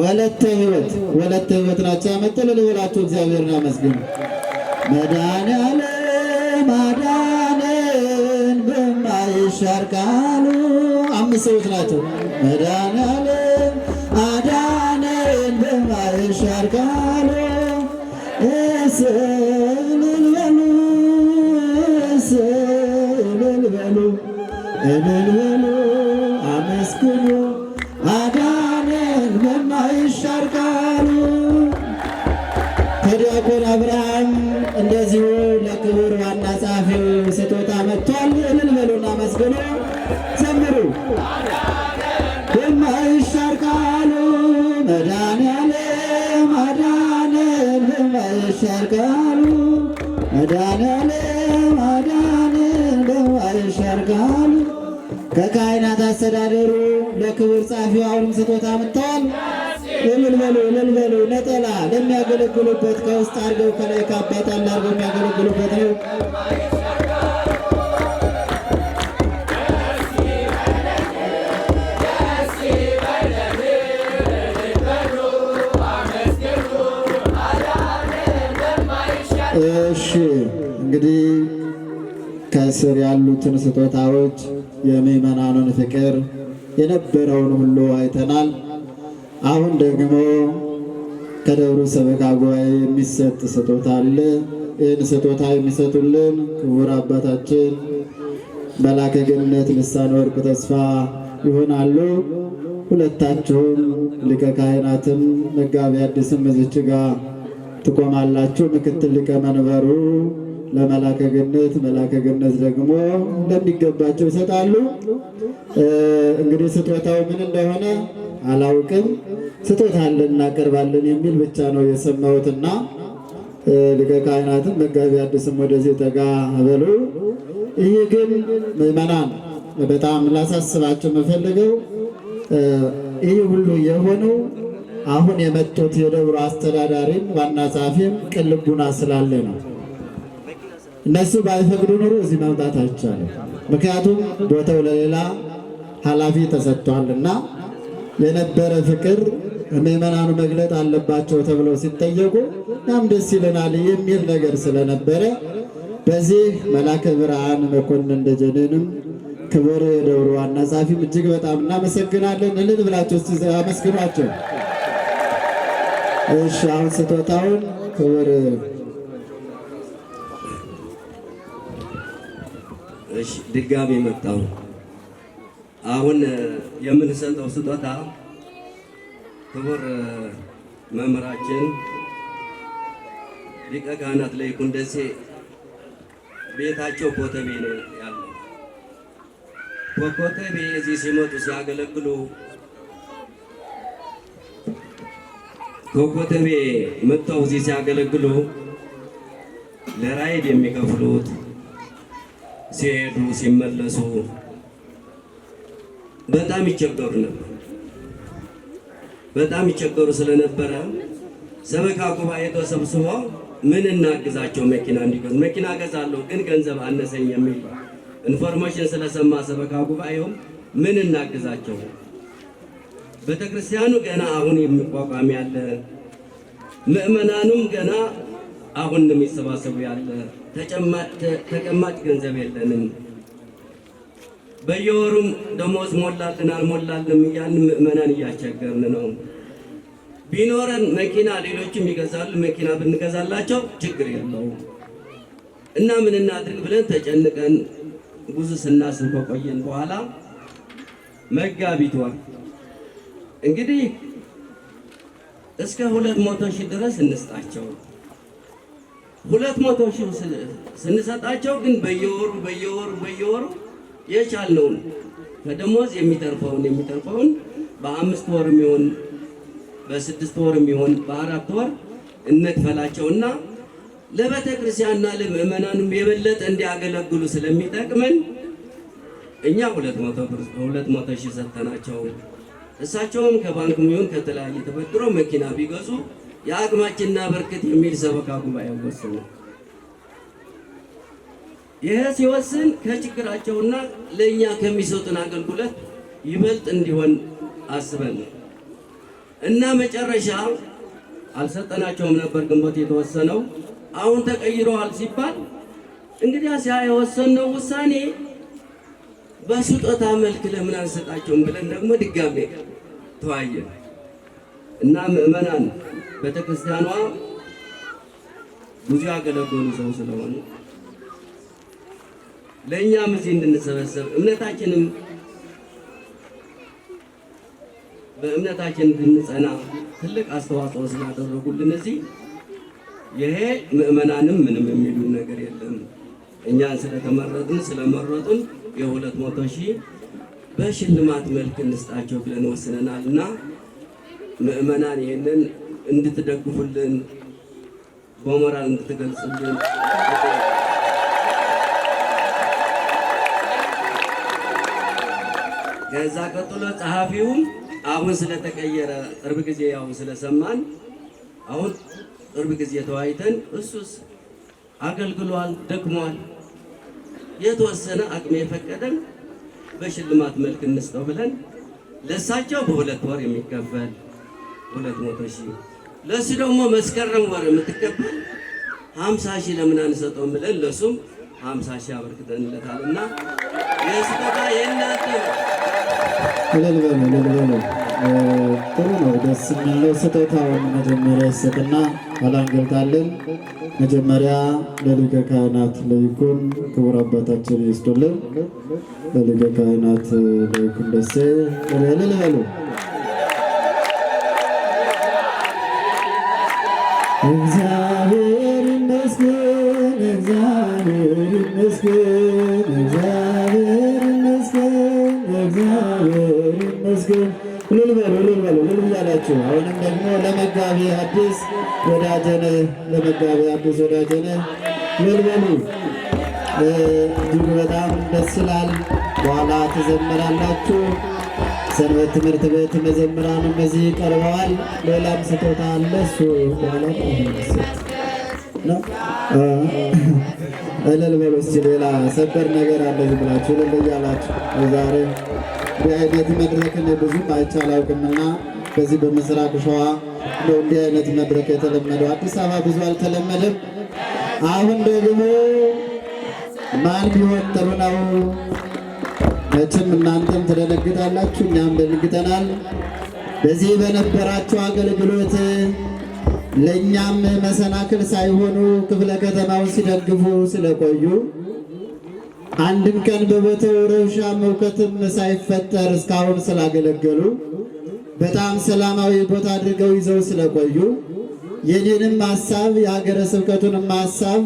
ወለተ ሕይወት ናቸው ያመጣው። ለሌላችሁ እግዚአብሔርን አመስግኑ። መድኃኔዓለም አዳነን በማይሻር ቃሉ። 5 ሰዎች ናቸው። መድኃኔዓለም አዳነን በማይሻር ቃሉ። እልል በሉ አመስግኑ። አዳነን በማይሻር ቃሉ። ከዲያቆን አብርሃም እንደዚሁ ለክቡር ዋና ጸሐፊው ስጦታ መጥቷል። እልል በሉና አመስግኑ፣ ዘምሩ። በማይሻር ቃሉ መድኃኔዓለም አዳነን በማይሻር ቃሉ። መድኃኔዓለም አዳነን በማይሻር ቃሉ። ከካህናት አስተዳደሩ ለክቡር ጸሐፊው አሁንም ስጦታ መጥተዋል። እልል በሉ ነጠላ ለሚያገለግሉበት ከውስጥ አድርገው ከላይ ካባጣል አድርገው የሚያገለግሉበት ነው። እሺ እንግዲህ ከስር ያሉትን ስጦታዎች የምዕመናኑን ፍቅር የነበረውን ሁሉ አይተናል። አሁን ደግሞ ከደብሩ ሰበካ ጉባኤ የሚሰጥ ስጦታ አለ። ይህን ስጦታ የሚሰጡልን ክቡር አባታችን መላከ ገነት ልሳነ ወርቅ ተስፋ ይሆናሉ። ሁለታችሁም ሊቀ ካህናትም መጋቢ አዲስም እዚች ጋር ትቆማላችሁ። ምክትል ሊቀ መንበሩ ለመላከ ገነት፣ መላከ ገነት ደግሞ እንደሚገባቸው ይሰጣሉ። እንግዲህ ስጦታው ምን እንደሆነ አላውቅም። ስጦታ አለን እናቀርባለን የሚል ብቻ ነው የሰማሁትና ሊቀ ካህናትም መጋቢ አዲስም ወደዚህ ጠጋ በሉ። ይህ ግን ምዕመናን በጣም ላሳስባቸው የምፈልገው ይህ ሁሉ የሆነው አሁን የመጡት የደብሩ አስተዳዳሪም ዋና ጸሐፊም ቅን ልቡና ስላለ ነው። እነሱ ባይፈቅዱ ኑሮ እዚህ መምጣት አይቻልም። ምክንያቱም ቦታው ለሌላ ኃላፊ ተሰጥቷልና የነበረ ፍቅር ምዕመናኑ መግለጥ አለባቸው ተብለው ሲጠየቁ ያም ደስ ይለናል የሚል ነገር ስለነበረ በዚህ መላከ ብርሃን መኮንን ደጀኔንም ክቡር የደብሩ ዋና ጸሐፊም እጅግ በጣም እናመሰግናለን። እልል ብላችሁ እስቲ አመስግኗቸው። እሺ አሁን ስጦታውን ክቡር እሺ ድጋሚ መጣሁ። አሁን የምንሰጠው ስጦታ ክቡር መምህራችን ሊቀ ካህናት ለይኩን ደሴ ቤታቸው ኮተቤ ነው ያለው። ኮተቤ እዚህ ሲመጡ ሲያገለግሉ ኮተቤ መጥተው እዚህ ሲያገለግሉ ለራይድ የሚከፍሉት ሲሄዱ ሲመለሱ በጣም ይቸገሩ ነበር። በጣም ይቸገሩ ስለነበረ ሰበካ ጉባኤ ተሰብስቦ ምን እናግዛቸው መኪና እንዲገዙ መኪና ገዛለሁ ግን ገንዘብ አነሰኝ የሚል ኢንፎርሜሽን ስለሰማ ሰበካ ጉባኤው ምን እናግዛቸው ቤተክርስቲያኑ ገና አሁን የሚቋቋም ያለ ምእመናኑም ገና አሁን የሚሰባሰቡ ያለ ተቀማጭ ገንዘብ የለንም በየወሩም ደሞዝ ሞላልን አልሞላልንም እያልን ምእመናን እያስቸገርን ነው ቢኖረን መኪና ሌሎችም ይገዛሉ መኪና ብንገዛላቸው ችግር የለውም እና ምን እናድርግ ብለን ተጨንቀን ብዙ ስናስብ ከቆየን በኋላ መጋቢት ወር እንግዲህ እስከ 200,000 ድረስ እንስጣቸው 200,000 ስንሰጣቸው ግን በየወሩ የቻልነውን ከደሞዝ የሚተርፈውን በ5 ወር የሚሆን በ6 ወር የሚሆን በ4 ወር እንክፈላቸውና ለቤተ ክርስቲያንና ለምእመናንም የበለጠ እንዲያገለግሉ ስለሚጠቅመን እኛ 200,000 ሰጥተናቸው እሳቸውም ከባንክም ይሁን ከተለያየ ተበድሮ መኪና ቢገዙ የአቅማችንና በርከት የሚል ሰበካ ጉባኤ ወሰነ። ይሄ ሲወስን ከችግራቸውና ለኛ ከሚሰጡን አገልግሎት ይበልጥ እንዲሆን አስበን እና መጨረሻ አልሰጠናቸውም ነበር ግንቦት የተወሰነው አሁን ተቀይሯል ሲባል እንግዲህ የወሰነው ውሳኔ በስጦታ መልክ ለምን አንሰጣቸውም ብለን ደግሞ ድጋሜ ተወያየን እና ምእመናን ቤተክርስቲያኗ ብዙ ያገለገሉ ሰው ስለሆኑ ለእኛም እዚህ እንድንሰበሰብ በእምነታችን እንድንጸና ትልቅ አስተዋጽኦ ስላደረጉልን እዚህ ይሄ ምእመናንም ምንም የሚሉ ነገር የለም እኛን ስለመረጡን የ200,000 በሽልማት መልክ እንስጣቸው ብለን ወስነናልና ምእመናን ይሄንን እንድትደግፉልን በሞራል እንድትገልጹልን ከዛ ቀጥሎ ጸሐፊውም አሁን ስለተቀየረ ቅርብ ጊዜ ያው ስለሰማን አሁን ቅርብ ጊዜ ተወያይተን እሱስ አገልግሏል ደክሟል የተወሰነ አቅሜ የፈቀደን በሽልማት መልክ እንስጠው ብለን ለሳቸው በ2 ወር የሚከፈል 200,000 ለሱ ደግሞ መስከረም ወር የምትከፈል 50,000 ለምን አንሰጠውም ብለን ለሱም 50,000 አበርክተንለታልና የስጦታ የእናንተ እልል በሉ ጥሩ ነው ደስ የሚለው ስጦታውን መጀመሪያ ይሰጥና ኋላ እንገልጣለን መጀመሪያ ለሊቀ ካህናት ለይኩን ክቡር አባታችን ይስጡልን ለሊቀ ካህናት ለይኩን ደሴ እልል በሉ እግዚአብሔር ይመስገን እግዚአብሔር ይመስገን እግዚአብሔር ይመስገን እግዚአብሔር ይመስገን እልል በሉ እያላችሁ አሁንም ደግሞ ለመጋቢ አዲስ ወዳጀነ እልል በሉ እጅግ በጣም ደስ ይላል በኋላ ትዘምራላችሁ ሰንበት ትምህርት ቤት መዘምራንም እዚህ ቀርበዋል ሌላም ስጦታ አለ እሱ በኋላ ነው እልል በሉ እስኪ ሌላ ሰበር ነገር አለ ዝም ብላችሁ እልል እያላችሁ ዛሬ በአይነት መድረክን ብዙም አይቻል አውቅምና በዚህ በምስራቅ ሸዋ እንዲህ አይነት መድረክ የተለመደው አዲስ አበባ ብዙ አልተለመደም አሁን ደግሞ ማን ቢሆን ጥሩ ነው መቼም እናንተም ትደነግጣላችሁ እኛም ደንግጠናል በዚህ በነበራችሁ አገልግሎት ለእኛም መሰናክል ሳይሆኑ ክፍለ ከተማውን ሲደግፉ ስለቆዩ አንድም ቀን በቦታው ረብሻ መውከትም ሳይፈጠር እስካሁን ስላገለገሉ በጣም ሰላማዊ ቦታ አድርገው ይዘው ስለቆዩ የኔንም ሐሳብ የሀገረ ስብከቱንም ሐሳብ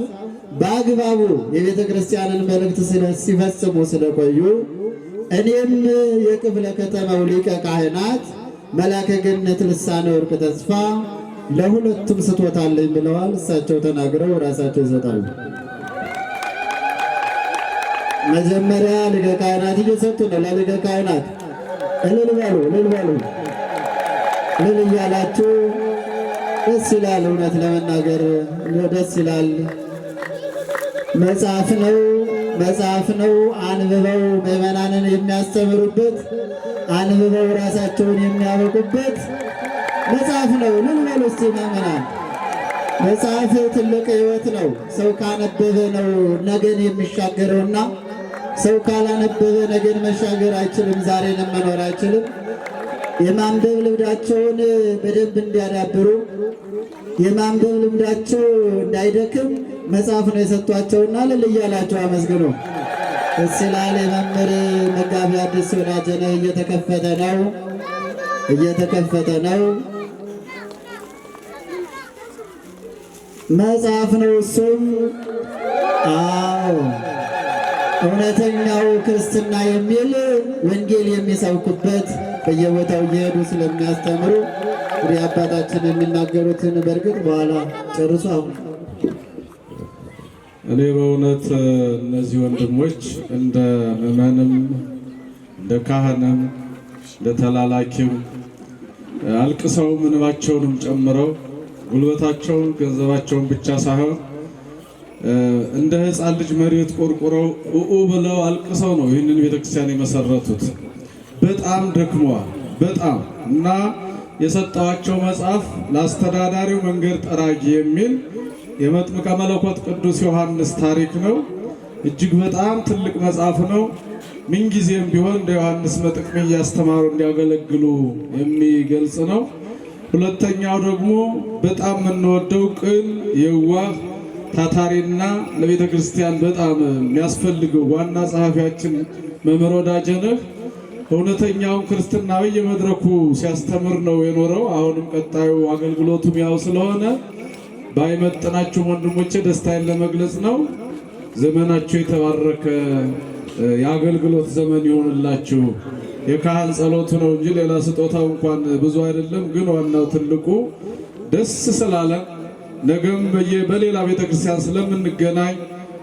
በአግባቡ የቤተ ክርስቲያንን መልእክት ሲፈጽሙ ስለቆዩ እኔም የክፍለ ከተማው ሊቀ ካህናት መላከ ገነት ልሳነ ወርቅ ተስፋ ለሁለቱም ስጦታ አለኝ ብለዋል። እሳቸው ተናግረው ራሳቸው ይሰጣሉ። መጀመሪያ ሊቀ ካህናት እየሰጡ ነው። ለሊቀ ካህናት እልል በሉ እልል እያላችሁ ደስ ይላል። እውነት ለመናገር ደስ ይላል። መጽሐፍ ነው። አንብበው ምዕመናንን የሚያስተምሩበት፣ አንብበው ራሳቸውን የሚያበቁበት መጽሐፍ ነው። እልል በሉ እስቲ ምዕመናን። መጽሐፍ ትልቅ ሕይወት ነው። ሰው ካነበበ ነው ነገን የሚሻገረውና ሰው ካላነበበ ነገን መሻገር አይችልም። ዛሬንም መኖር አይችልም። የማንበብ ልምዳቸውን በደንብ እንዲያዳብሩ፣ የማንበብ ልምዳቸው እንዳይደክም መጽሐፍ ነው የሰጧቸውና እልል እያላቸው አመስግኑ። ደስ ይላል። የመምህር መጋቢ አዲስ ወዳጀነ እየተከፈተ ነው። መጽሐፍ ነው እሱም። አዎ እውነተኛው ክርስትና የሚል ወንጌል የሚሰብኩበት በየቦታው እየሄዱ ስለሚያስተምሩ እንግዲህ አባታችን የሚናገሩትን በእርግጥ በኋላ ጨርሱ። አሁን እኔ በእውነት እነዚህ ወንድሞች እንደ ምዕመንም እንደ ካህንም እንደ ተላላኪም አልቅሰው ምንባቸውንም ጨምረው ጉልበታቸውን ገንዘባቸውን ብቻ ሳይሆን እንደ ሕፃን ልጅ መሬት ቆርቆረው ብለው አልቅሰው ነው ይህንን ቤተክርስቲያን የመሰረቱት። በጣም ደክመዋል። በጣም እና የሰጠዋቸው መጽሐፍ ለአስተዳዳሪው መንገድ ጠራጊ የሚል የመጥምቀ መለኮት ቅዱስ ዮሐንስ ታሪክ ነው። እጅግ በጣም ትልቅ መጽሐፍ ነው። ምንጊዜም ቢሆን እንደ ዮሐንስ መጥምቅ እያስተማሩ እንዲያገለግሉ የሚገልጽ ነው። ሁለተኛው ደግሞ በጣም የምንወደው ቅን የዋህ ታታሪና ለቤተ ክርስቲያን በጣም የሚያስፈልገው ዋና ጸሐፊያችን መምህር ወዳጀነህ እውነተኛውን ክርስትና በየመድረኩ ሲያስተምር ነው የኖረው። አሁንም ቀጣዩ አገልግሎቱም ያው ስለሆነ ባይመጥናችሁ ወንድሞቼ ደስታዬን ለመግለጽ ነው። ዘመናችሁ የተባረከ የአገልግሎት ዘመን ይሆንላችሁ። የካህን ጸሎቱ ነው እንጂ ሌላ ስጦታው እንኳን ብዙ አይደለም። ግን ዋናው ትልቁ ደስ ስላለ ነገም በሌላ ቤተክርስቲያን ስለምንገናኝ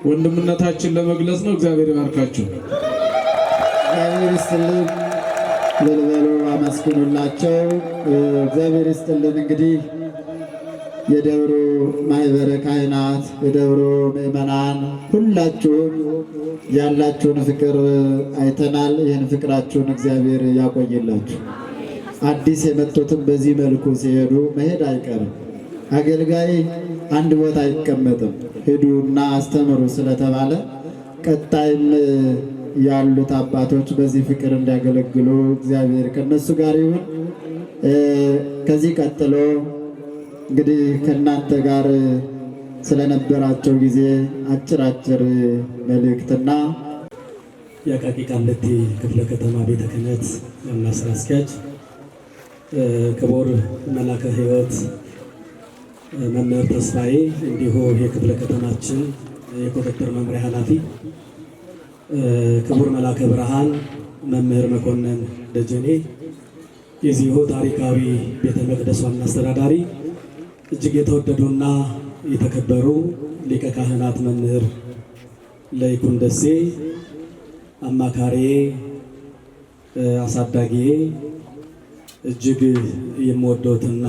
ወንድምነታችን ለመግለጽ ነው። እግዚአብሔር ይባርካችሁ። እግዚአብሔር ይስጥልን። ለልበሉ አመስግኑላቸው። እግዚአብሔር ይስጥልን። እንግዲህ የደብሩ ማህበረ ካህናት፣ የደብሩ ምዕመናን ሁላችሁም ያላችሁን ፍቅር አይተናል። ይህን ፍቅራችሁን እግዚአብሔር ያቆይላችሁ። አዲስ የመጡትም በዚህ መልኩ ሲሄዱ መሄድ አይቀርም። አገልጋይ አንድ ቦታ አይቀመጥም። ሂዱና አስተምሩ ስለተባለ ቀጣይም ያሉት አባቶች በዚህ ፍቅር እንዲያገለግሉ እግዚአብሔር ከነሱ ጋር ይሁን። ከዚህ ቀጥሎ እንግዲህ ከእናንተ ጋር ስለነበራቸው ጊዜ አጭር መልእክትና የአቃቂ ቃሊቲ ክፍለ ከተማ ቤተ ክህነት ዋና ስራ አስኪያጅ ክቡር መላከ ሕይወት መምህር ተስፋዬ፣ እንዲሁ የክፍለ ከተማችን የቁጥጥር መምሪያ ኃላፊ ክቡር መላከ ብርሃን መምህር መኮንን ደጀኔ፣ የዚሁ ታሪካዊ ቤተ መቅደስ ዋና አስተዳዳሪ፣ እጅግ የተወደዱና የተከበሩ ሊቀ ካህናት መምህር ለይኩን ደሴ፣ አማካሪዬ፣ አሳዳጊዬ፣ እጅግ የምወደውትና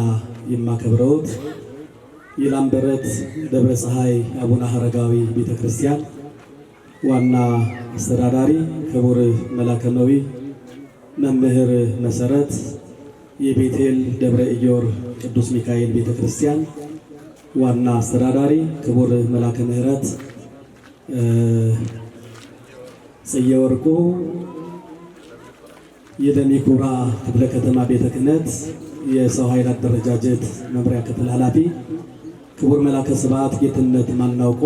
የማከብረውት የላምበረት ደብረ ፀሐይ አቡነ አረጋዊ ቤተ ክርስቲያን ዋና አስተዳዳሪ ክቡር መላከመዊ መምህር መሰረት፣ የቤቴል ደብረ ኢዮር ቅዱስ ሚካኤል ቤተ ክርስቲያን ዋና አስተዳዳሪ ክቡር መላከ ምህረት ጽዬ ወርቁ፣ የደሚኩራ ክፍለ ከተማ ቤተ ክህነት የሰው ኃይል አደረጃጀት መምሪያ ክፍል ኃላፊ ክቡር መላከ ስብሐት ጌትነት ማናውቆ፣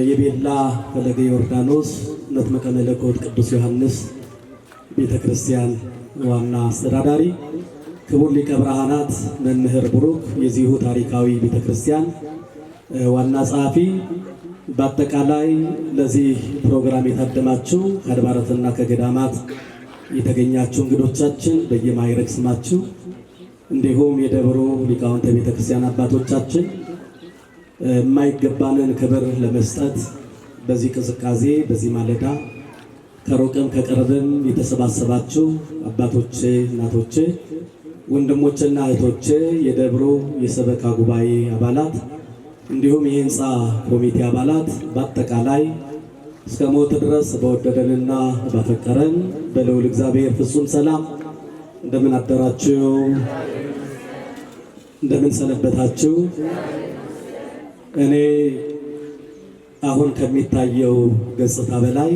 የቤላ ፈለገ ዮርዳኖስ መጥምቀ መለኮት ቅዱስ ዮሐንስ ቤተ ክርስቲያን ዋና አስተዳዳሪ፣ ክቡር ሊቀ ብርሃናት መምህር ቡሩክ የዚሁ ታሪካዊ ቤተ ክርስቲያን ዋና ጸሐፊ፣ በአጠቃላይ ለዚህ ፕሮግራም የታደማችሁ ከአድባራትና ከገዳማት የተገኛችሁ እንግዶቻችን በየማዕረግ ስማችሁ፣ እንዲሁም የደብሩ ሊቃውንተ ቤተ ክርስቲያን አባቶቻችን የማይገባንን ክብር ለመስጠት በዚህ ቅዝቃዜ በዚህ ማለዳ ከሩቅም ከቅርብም የተሰባሰባችሁ አባቶቼ፣ እናቶቼ፣ ወንድሞችና እህቶቼ፣ የደብሩ የሰበካ ጉባኤ አባላት እንዲሁም የህንፃ ኮሚቴ አባላት በአጠቃላይ እስከ ሞት ድረስ በወደደንና ባፈቀረን በልዑል እግዚአብሔር ፍጹም ሰላም እንደምን አደራችሁ? እንደምን ሰነበታችሁ? እኔ አሁን ከሚታየው ገጽታ በላይ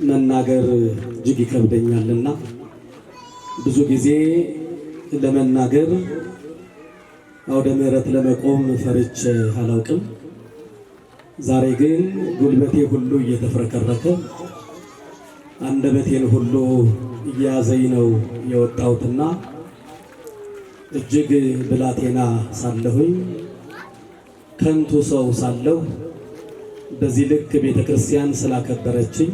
መናገር እጅግ ይከብደኛልና ብዙ ጊዜ ለመናገር አውደ ምሕረት ለመቆም ፈርቼ አላውቅም። ዛሬ ግን ጉልበቴ ሁሉ እየተፍረከረከ አንደበቴን ሁሉ እያያዘኝ ነው የወጣሁትና እጅግ ብላቴና ሳለሁኝ ከንቱ ሰው ሳለሁ በዚህ ልክ ቤተ ክርስቲያን ስላከበረችኝ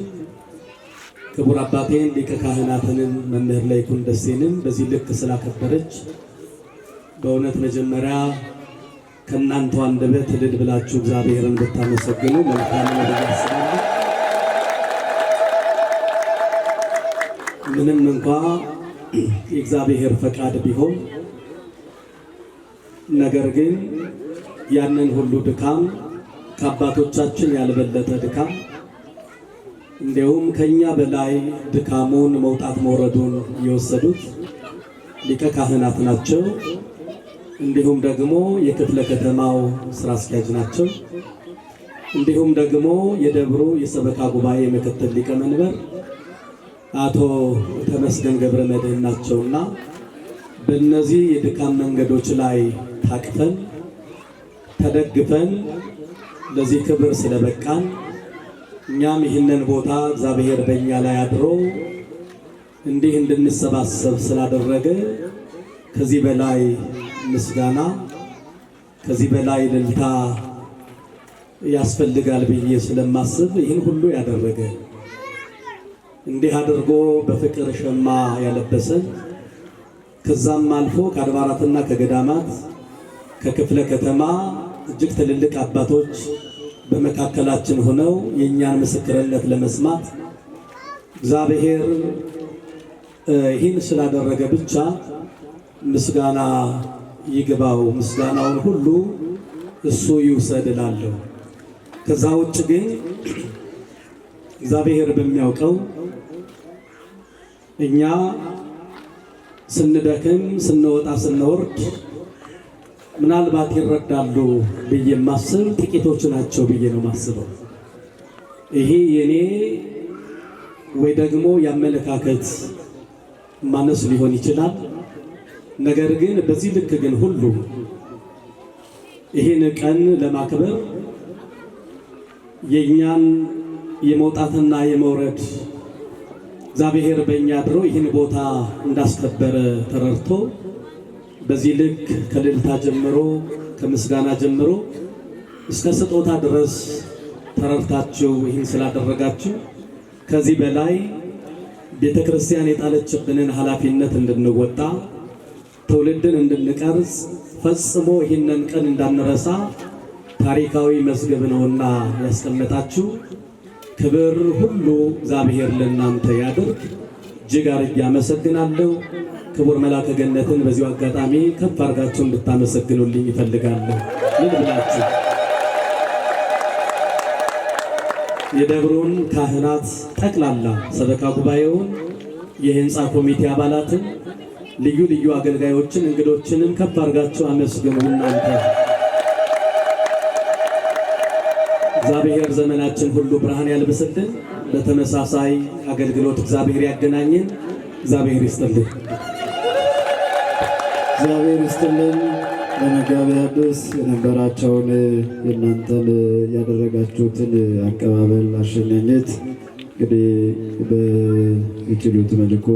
ክቡር አባቴን ሊቀ ካህናትንን መምህር ላይኩን ደሴንን በዚህ ልክ ስላከበረች በእውነት መጀመሪያ ከእናንተ አንደበት እልል ብላችሁ እግዚአብሔርን ብታመሰግኑ መልካም ነው ብዬ አስባለሁ። ምንም እንኳ የእግዚአብሔር ፈቃድ ቢሆን ነገር ግን ያንን ሁሉ ድካም ከአባቶቻችን ያልበለጠ ድካም እንዲሁም ከኛ በላይ ድካሙን መውጣት መውረዱን የወሰዱት ሊቀ ካህናት ናቸው። እንዲሁም ደግሞ የክፍለ ከተማው ስራ አስኪያጅ ናቸው። እንዲሁም ደግሞ የደብሩ የሰበካ ጉባኤ ምክትል ሊቀመንበር አቶ ተመስገን ገብረ መድኅን ናቸውና በእነዚህ የድካም መንገዶች ላይ ታቅፈን ተደግፈን ለዚህ ክብር ስለበቃን እኛም ይህንን ቦታ እግዚአብሔር በእኛ ላይ አድሮ እንዲህ እንድንሰባሰብ ስላደረገ ከዚህ በላይ ምስጋና ከዚህ በላይ እልልታ ያስፈልጋል ብዬ ስለማስብ ይህን ሁሉ ያደረገ እንዲህ አድርጎ በፍቅር ሸማ ያለበሰን ከዛም አልፎ ከአድባራትና ከገዳማት ከክፍለ ከተማ እጅግ ትልልቅ አባቶች በመካከላችን ሆነው የእኛን ምስክርነት ለመስማት እግዚአብሔር ይህን ስላደረገ ብቻ ምስጋና ይግባው፣ ምስጋናውን ሁሉ እሱ ይውሰድ እላለሁ። ከዛ ውጭ ግን እግዚአብሔር በሚያውቀው እኛ ስንደክም ስንወጣ ስንወርድ ምናልባት ይረዳሉ ብዬ ማስብ ጥቂቶች ናቸው ብዬ ነው ማስበው። ይሄ የኔ ወይ ደግሞ ያመለካከት ማነስ ሊሆን ይችላል። ነገር ግን በዚህ ልክ ግን ሁሉ ይሄን ቀን ለማክበር የኛን የመውጣትና የመውረድ እግዚአብሔር በእኛ ድሮ ይህን ቦታ እንዳስከበረ ተረድቶ በዚህ ልክ ከልልታ ጀምሮ ከምስጋና ጀምሮ እስከ ስጦታ ድረስ ተረድታችሁ ይህን ስላደረጋችሁ ከዚህ በላይ ቤተ ክርስቲያን የጣለችብንን ኃላፊነት እንድንወጣ ትውልድን እንድንቀርጽ ፈጽሞ ይህንን ቀን እንዳንረሳ ታሪካዊ መዝገብ ነውና ያስቀመጣችሁ። ክብር ሁሉ እግዚአብሔር ለእናንተ ያድርግ። እጅግ አድርጌ አመሰግናለሁ። ክቡር መልአከ ገነትን በዚሁ አጋጣሚ ከፍ አድርጋችሁ እንድታመሰግኑልኝ ይፈልጋለሁ። ምን ብላችሁ የደብሩን ካህናት ጠቅላላ ሰበካ ጉባኤውን፣ የህንፃ ኮሚቴ አባላትን፣ ልዩ ልዩ አገልጋዮችን፣ እንግዶችንም ከፍ አድርጋችሁ አመስግኑ። እናንተ እግዚአብሔር ዘመናችን ሁሉ ብርሃን ያልብስልን። በተመሳሳይ አገልግሎት እግዚአብሔር ያገናኘን። እግዚአብሔር ይስጥልን። እግዚአብሔር ይስጥልን። ለመጋቤ ሐዲስ የነበራቸውን የእናንተን ያደረጋችሁትን አቀባበል አሸኛኘት እንግዲህ በሚችሉት መልኩ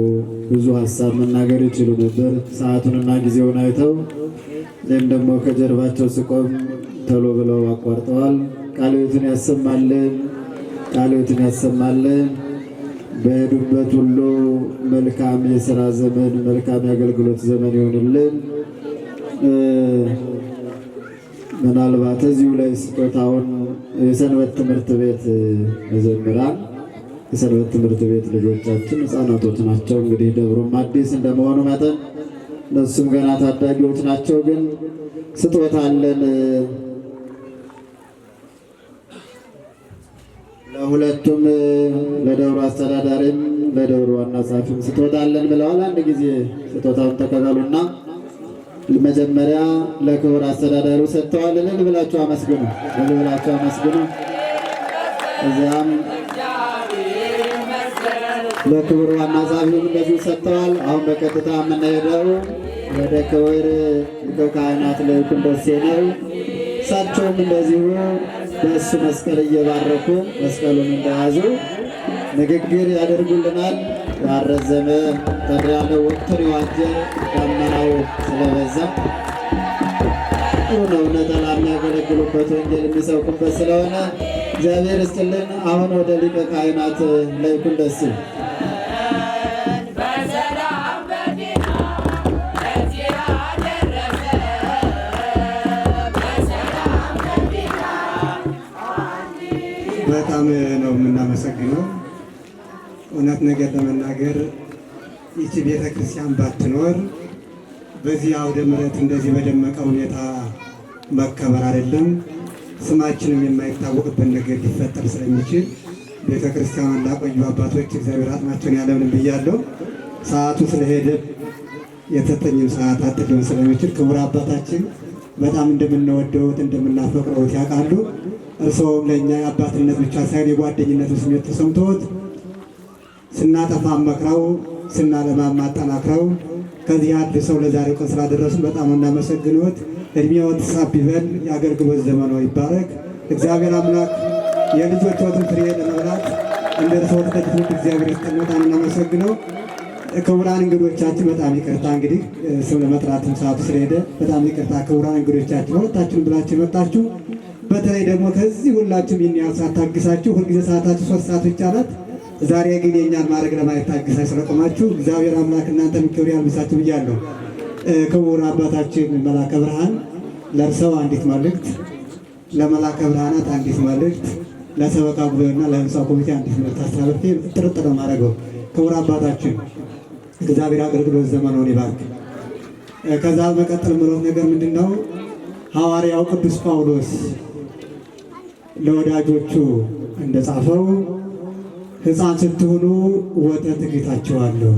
ብዙ ሀሳብ መናገር ይችሉ ነበር። ሰዓቱንና ጊዜውን አይተው እኔም ደግሞ ከጀርባቸው ስቆም ቶሎ ብለው አቋርጠዋል። ቃለ ሕይወትን ያሰማልን፣ ቃለ ሕይወትን ያሰማልን። በሄዱበት ሁሉ መልካም የሥራ ዘመን፣ መልካም የአገልግሎት ዘመን ይሆንልን። ምናልባት እዚሁ ላይ ስጦታውን የሰንበት ትምህርት ቤት መዘምራን የሰንበት ትምህርት ቤት ልጆቻችን ሕፃናቶች ናቸው። እንግዲህ ደብሩም አዲስ እንደመሆኑ መጠን እነሱም ገና ታዳጊዎች ናቸው። ግን ስጦታ አለን ለሁለቱም፣ ለደብሩ አስተዳዳሪም ለደብሩ ዋና ጸሐፊም ስጦታ አለን ብለዋል። አንድ ጊዜ ስጦታውን ተቀበሉና መጀመሪያ ለክቡር አስተዳዳሪው ሰጥተዋል። እልል ብላችሁ አመስግኑ፣ እልል ብላችሁ አመስግኑ። እዚያም ለክቡር ዋና ጸሐፊው እንደዚሁ ሰጥተዋል። አሁን በቀጥታ የምንሄደው ወደ ክቡር ሊቀ ካህናት ለይኩን ደሴ ነው። እሳቸውም እንደዚሁ በእሱ መስቀል እየባረኩ መስቀሉን እንደያዙ ንግግር ያደርጉልናል። ያረዘመ ተድራለ ወቅቱን የዋጀ ዳመናው ስለበዛ ጥሩ ነው። ነጠላ የሚያገለግሉበት ወንጌል የሚሰብኩበት ስለሆነ እግዚአብሔር ይስጥልን። አሁን ወደ ሊቀ ካህናት ለይኩን ደሴ በጣም ነው የምናመሰግነው። እውነት ነገር ለመናገር ይቺ ቤተ ክርስቲያን ባትኖር በዚህ አውደ ምሕረት እንደዚህ በደመቀ ሁኔታ መከበር አይደለም ስማችንም የማይታወቅበት ነገር ሊፈጠር ስለሚችል ቤተ ክርስቲያን እንዳቆዩ አባቶች እግዚአብሔር አጥናቸውን ያለምን ብያለሁ። ሰዓቱ ስለሄደ የተሰጠኝም ሰዓት አጥልም ስለሚችል ክቡር አባታችን በጣም እንደምንወደውት እንደምናፈቅረውት ያውቃሉ። እርስዎም ለእኛ የአባትነት ብቻ ሳይሆን የጓደኝነት ስሜት ተሰምቶት ስናጠፋ መክረው ስናለማም አጠናክረው ከዚህ አድርሰው ለዛሬው ቀን ስላደረሱን በጣም እናመሰግንዎት። እድሜዎት ሳብ ይበል፣ የአገልግሎት ዘመኖ ይባረክ። እግዚአብሔር አምላክ የልጆችዎትን ፍሬ ለመብላት እንደ እርስዎ ተጠቅሞት እግዚአብሔር ይስጥልን። በጣም እናመሰግነው። ክቡራን እንግዶቻችን በጣም ይቅርታ እንግዲህ ስም ለመጥራትም ሰዓቱ ስለሄደ በጣም ይቅርታ። ክቡራን እንግዶቻችን ሁለታችሁን ብላችሁ የመጣችሁ በተለይ ደግሞ ከዚህ ሁላችሁም ይህን ያህል ሰዓት ታግሳችሁ ሁልጊዜ ሰዓታችሁ 3 ሰዓት ብቻ ናት። ዛሬ ግን የእኛን ማድረግ ለማየት ታግሳችሁ ስለቆማችሁ እግዚአብሔር አምላክ እናንተን ክብር ያልብሳችሁ ብያለሁ። ክቡር አባታችን መላከ ብርሃን ለእርሰው አንዲት መልእክት፣ ለመላከ ብርሃናት አንዲት መልእክት፣ ለሰበካ ጉባኤና ለህንፃ ኮሚቴ አንዲት መልእክት አስተላልፌ ጥርጥር ማድረገው። ክቡር አባታችን እግዚአብሔር አገልግሎት ዘመኑን ይባርክ። ከዛ በመቀጠል ምለው ነገር ምንድን ነው? ሐዋርያው ቅዱስ ጳውሎስ ለወዳጆቹ እንደጻፈው ሕፃን ስትሆኑ ወተት እግታችኋለሁ፣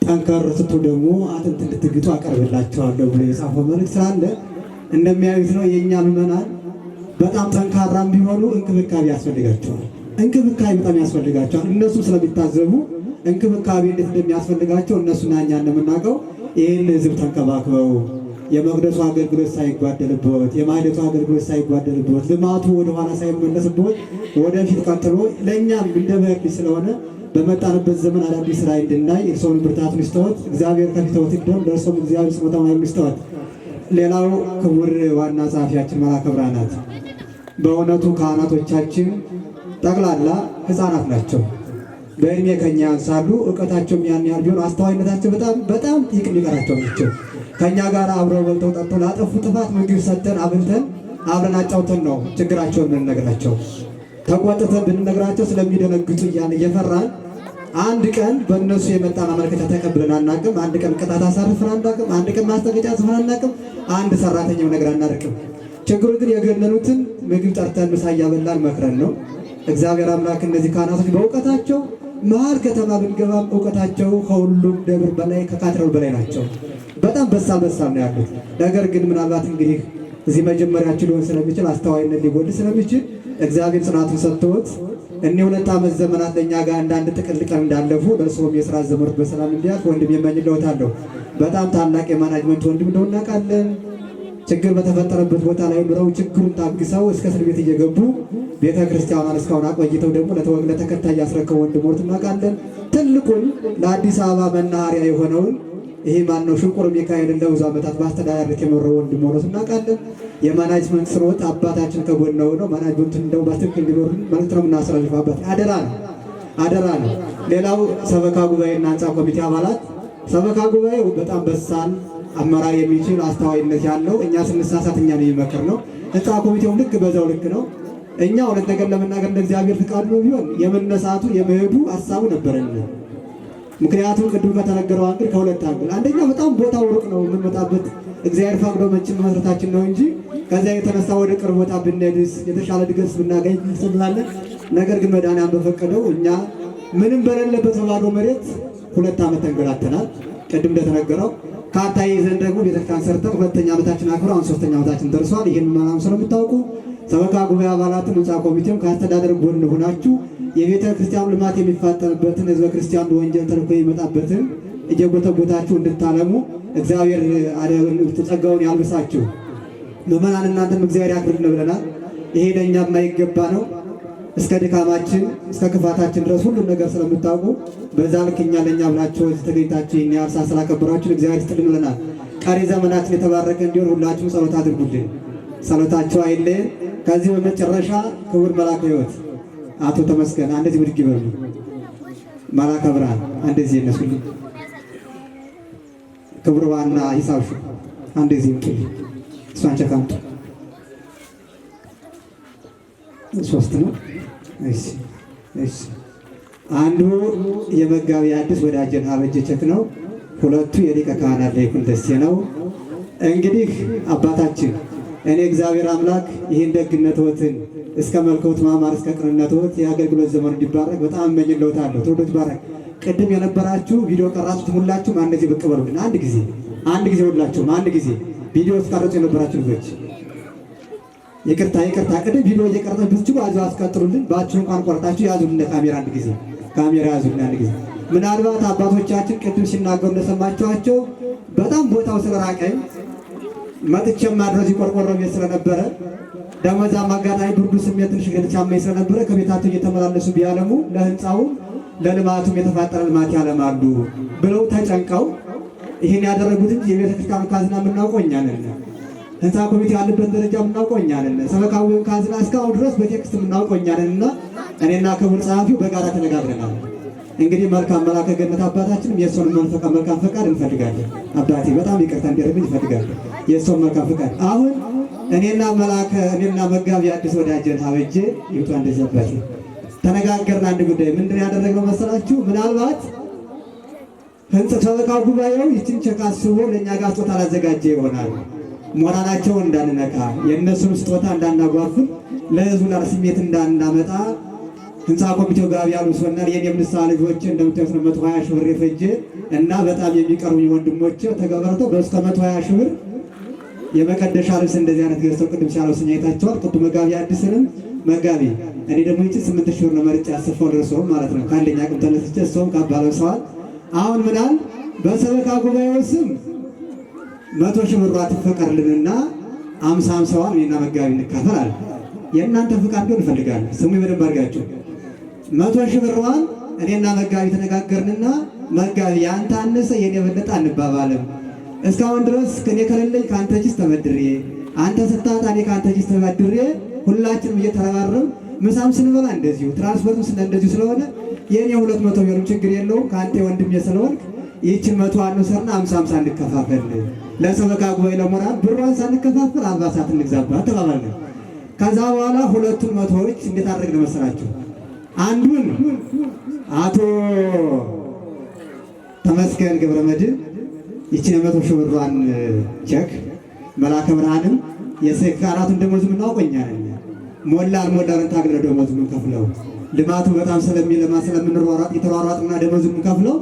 ጠንከር ስትሉ ደግሞ አጥንት እንድትግጡ አቀርብላችኋለሁ ብሎ የጻፈው መልእክት ስላለ እንደሚያዩት ነው። የእኛ ምዕመናን በጣም ጠንካራም ቢሆኑ እንክብካቤ ያስፈልጋቸዋል። እንክብካቤ በጣም ያስፈልጋቸዋል። እነሱ ስለሚታዘቡ እንክብካቤ እንዴት እንደሚያስፈልጋቸው እነሱና እኛ እንደምናውቀው ይህን ሕዝብ ተንከባክበው የመቅደሱ አገልግሎት ሳይጓደልበት፣ የማህሌቱ አገልግሎት ሳይጓደልበት፣ ልማቱ ወደኋላ ሳይመለስበት ወደፊት ቀጥሎ ለእኛም እንደ በርድ ስለሆነ በመጣንበት ዘመን አዳዲስ ራዕይ እንድናይ እርስዎን ብርታቱን ይስጠዎት። እግዚአብሔር ከፊትዎት ይቅደም፣ ለእርስዎም እግዚአብሔር ስጦታውን ይስጠዎት። ሌላው ክቡር ዋና ጸሐፊያችን መላከ ብርሃናት በእውነቱ ካህናቶቻችን ጠቅላላ ሕፃናት ናቸው። በእድሜ ከኛ ያንሳሉ። እውቀታቸውም ያን ያህል ቢሆን አስተዋይነታቸው በጣም ጥቂት የሚቀራቸው ናቸው። ከኛ ጋር አብረው በልተው ጠጥተው ላጠፉ ጥፋት ምግብ ሰጥተን አብልተን አብረን አጫውተን ነው ችግራቸውን የምንነግራቸው። ተቆጥተን ብንነግራቸው ስለሚደነግጡ እየፈራን አንድ ቀን በእነሱ የመጣ ማመልከቻ ተቀብለን አናቅም። አንድ ቀን ቅጣት አሳርፈን አናቅም። አንድ ቀን ማስጠንቀቂያ ጽፈን አናቅም። አንድ ሰራተኛው ነገር አናርቅም። ችግሩ ግን የገነኑትን ምግብ ጠርተን ምሳ እያበላን መክረን ነው። እግዚአብሔር አምላክ እነዚህ ካህናቶች በእውቀታቸው መሀል ከተማ ብንገባም እውቀታቸው ከሁሉም ደብር በላይ ከካቴድራል በላይ ናቸው። በጣም በሳል ነው ያሉት። ነገር ግን ምናልባት እንግዲህ እዚህ መጀመሪያችን ሊሆን ስለሚችል አስተዋይነት ሊጎል ስለሚችል እግዚአብሔር ጽናቱን ሰጥቶት እኒህ 2 ዓመት ዘመናት ለእኛ ጋር እንዳንድ ጥቅል ቀን እንዳለፉ ለእርስዎም የሥራ ዘመኑት በሰላም እንዲያልፍ ወንድም የመኝልዎታለሁ። በጣም ታላቅ የማናጅመንት ወንድም እንደሆነ እናውቃለን። ችግር በተፈጠረበት ቦታ ላይ ኑረው ችግሩን ታግሰው እስከ እስር ቤት እየገቡ ቤተ ክርስቲያኗን እስካሁን አቆይተው ደግሞ ለተከታይ ያስረከቡ ወንድሞች እናውቃለን። ትልቁን ለአዲስ አበባ መናኸሪያ የሆነውን ይሄ ማነው ሽንቁር ሚካኤልን ለብዙ ዓመታት በአስተዳዳሪነት የመራው ወንድም ሆኖ እናውቃለን። የማናጅመንት ስርወት አባታችን ከጎን ነው። ማናጅመንቱን እንደው በትክክል እንዲኖር መልዕክት ነው የምናስተላልፋበት። አደራ ነው። ሌላው ሰበካ ጉባኤና ህንፃ ኮሚቴ አባላት፣ ሰበካ ጉባኤው በጣም በሳል አመራር የሚችል አስተዋይነት ያለው፣ እኛ ስንሳሳት እኛን የሚመክር ነው። ህንፃ ኮሚቴው ልክ በዛው ልክ ነው። እኛ እውነት ነገር ለመናገር እንደ እግዚአብሔር ፍቃድ ነው ቢሆን የመነሳቱ የመሄዱ ሀሳቡ ነበረን። ምክንያቱም ቅድም ከተነገረው አንግል ከሁለት አንግል፣ አንደኛ በጣም ቦታው ሩቅ ነው የምንመጣበት፣ እግዚአብሔር ፈቅዶ መቼም መስረታችን ነው እንጂ ከዚያ የተነሳ ወደ ቅርብ ቦታ ብንሄድስ የተሻለ ድገስ ብናገኝ እንላለን። ነገር ግን መድኃኒዓለም በፈቀደው እኛ ምንም በሌለበት በባዶ መሬት 2 ዓመት ተንገላተናል። ቅድም እንደተነገረው ካርታ ይዘን ደግሞ ቤተክርስቲያን ሰርተን 2ኛ ዓመታችን አክብረን አሁን 3ኛ ዓመታችን ደርሷል። ይህን ማናም ስለምታውቁ ሰበካ ጉባኤ አባላትም ህንፃ ኮሚቴም ከአስተዳደር ጎን ሆናችሁ የቤተ ክርስቲያኑ ልማት የሚፋጠንበትን ህዝበ ክርስቲያኑ ወንጀል ተልኮ የሚመጣበትን እየጎተጎታችሁ እንድታለሙ እግዚአብሔር ጸጋውን ያልብሳችሁ። ምዕመናን እናንተም እግዚአብሔር ያክብርልን ብለናል። ይሄ ለእኛ የማይገባ ነው። እስከ ድካማችን እስከ ክፋታችን ድረስ ሁሉም ነገር ስለምታውቁ በዛ ልክ እኛ ለእኛ ብላችሁ እዚህ ተገኝታችሁ ይህን ያህል ሰዓት ስላከበራችሁን እግዚአብሔር ይስጥልን ብለናል። ቀሪ ዘመናችን የተባረከ እንዲሆን ሁላችሁም ጸሎት አድርጉልን። ጸሎታቸው አይለየን። ከዚህ በመጨረሻ ክቡር መላከ ሕይወት አቶ ተመስገን አንደዚህ ብድግ ይበሉ። መላከ ብርሃን አንደዚህ ይነሱልኝ። ክቡር ዋና ሂሳብ ሹ አንደዚህ ይምጡልኝ። እሷን ቸካምጡ 3 ነው። እሺ አንዱ የመጋቢ አዲስ ወዳጀን አበጀ ቸክ ነው። 2ቱ የሊቀ ካህናት ለይኩን ደሴ ነው። እንግዲህ አባታችን እኔ እግዚአብሔር አምላክ ይህን ደግነትዎትን እስከ መልከውት ማማር እስከ ቅንነትዎት የአገልግሎት ዘመኑ እንዲባረክ በጣም እመኝልዎታለሁ። ተወዶት ባረክ። ቅድም የነበራችሁ ቪዲዮ ቀራችሁት ሁላችሁም አንድ ጊዜ ብቅ በሉልን። አንድ ጊዜ ሁላችሁም አንድ ጊዜ ቪዲዮ ተቀርጹ የነበራችሁ ልጆች ይቅርታ። ቅድም ቪዲዮ እየቀረጸ ብትችሉ አዙ አስቀጥሉልን። ባችሁ እንኳን ቆርጣችሁ ያዙልን። ካሜራ አንድ ጊዜ ካሜራ ያዙልን አንድ ጊዜ። ምናልባት አባቶቻችን ቅድም ሲናገሩ እንደሰማችኋቸው በጣም ቦታው ስለራቀኝ መጥቼ ማድረስ ቆርቆሮ ቤት ስለነበረ ደሞዛም አጋጣሚ ብርዱ ስሜት ትንሽ ገለቻማኝ ስለነበረ ከቤታቸው እየተመላለሱ ቢያለሙ ለህንፃው ለልማቱም የተፋጠረ ልማት ያለማሉ ብለው ተጨንቀው ይህን ያደረጉት እንጂ የቤተ ክርስቲያኑ ካዝና የምናውቀው እኛ ነን። ህንፃ ኮሚቴ ያለበት ደረጃ የምናውቀው እኛ ነን። ሰበካዊ ካዝና እስካሁን ድረስ በቴክስት የምናውቀው እኛ ነን እና እኔና ክቡር ጸሐፊው በጋራ ተነጋግረናል። እንግዲህ መልካም መላከ ገነት አባታችንም የእሱን መልካም ፈቃድ እንፈልጋለን። አባቴ በጣም ይቅርታ እንዲያደርግልኝ እንፈልጋለን። የእሱን መልካም ፈቃድ አሁን እኔና መጋቢ አዲስ ወዳጀን አበጀ ይውጣ እንደዚህ አባቴ ተነጋገርን። አንድ ጉዳይ ምንድን ያደረግነው መሰላችሁ? ምናልባት ህንፃ ሰበካ ጉባኤው ይችን ቸክ አስቦ ለእኛ ጋር ስጦታ አላዘጋጀ ይሆናል። ሞራላቸውን እንዳንነካ የእነሱን ስጦታ እንዳናጓፍል ለህዝቡ ጋር ስሜት እንዳናመጣ ህንፃ ኮሚቴው ጋር ያሉ ሰውናል። የኔም ንስሐ ልጆች እንደምታዩት 120 ሺህ ብር የፈጀ እና በጣም የሚቀርቡ ወንድሞች ተገበረተው በእስከ 120 ሺህ ብር የመቀደሻ ልብስ እንደዚህ አይነት ገዝተው ቅድም ሲያለብሱኝ አይታችኋል። ቅዱም መጋቢ አዲስንም መጋቢ እኔ ደግሞ ይቺ 8 ሺህ ብር ነው መርጬ ያስፈው ደርሰው ማለት ነው። ካለኛ ቅም ተነስቼ እሷም ካባ ለብሰዋል። አሁን ምናል በሰበካ ጉባኤው ስም 100 ሺህ ብር ትፈቀርልንና 50ዋን እኔና መጋቢ እንካፈል አለ። የእናንተ ፍቃድ ግን እንፈልጋለን። ስሙ በደንብ አድርጋችሁ 100 ሺህ ብሯን እኔና መጋቢ ተነጋገርንና መጋቢ ያንተ አነሰ የኔ በለጠ አንባባልም። እስካሁን ድረስ ከኔ ከሌለኝ ካንተ ኪስ ተበድሬ አንተ ስታጣ እኔ ካንተ ኪስ ተበድሬ ሁላችንም እየተረባረብን ምሳም ስንበላ እንደዚሁ ትራንስፖርትም እንደዚሁ ስለሆነ የኔ 200 ብር ችግር የለውም ካንተ ወንድም ስለሆንክ ይህችን 100 አንሰርና 50 እንከፋፈል። ለሰበካ ጉባኤ ለሞራል ብሯን ሳንከፋፈል አልባሳት እንግዛባት ተባባልን። ከዛ በኋላ 2ቱን 100ዎች እንዴት አድርገን መሰላችሁ? አንዱን አቶ ተመስገን ገብረመድህን ይችን 100 ሺህ ብሯን ቸክ መላከ ብርሃንም የሰካራቱን ደሞዝ የምናውቀኛለን ሞላ አልሞላን ታግለ ደሞዝ የምንከፍለው ልማቱ በጣም ስለሚለማ ስለምንሯሯጥ የተሯሯጥና ደሞዝ የምንከፍለው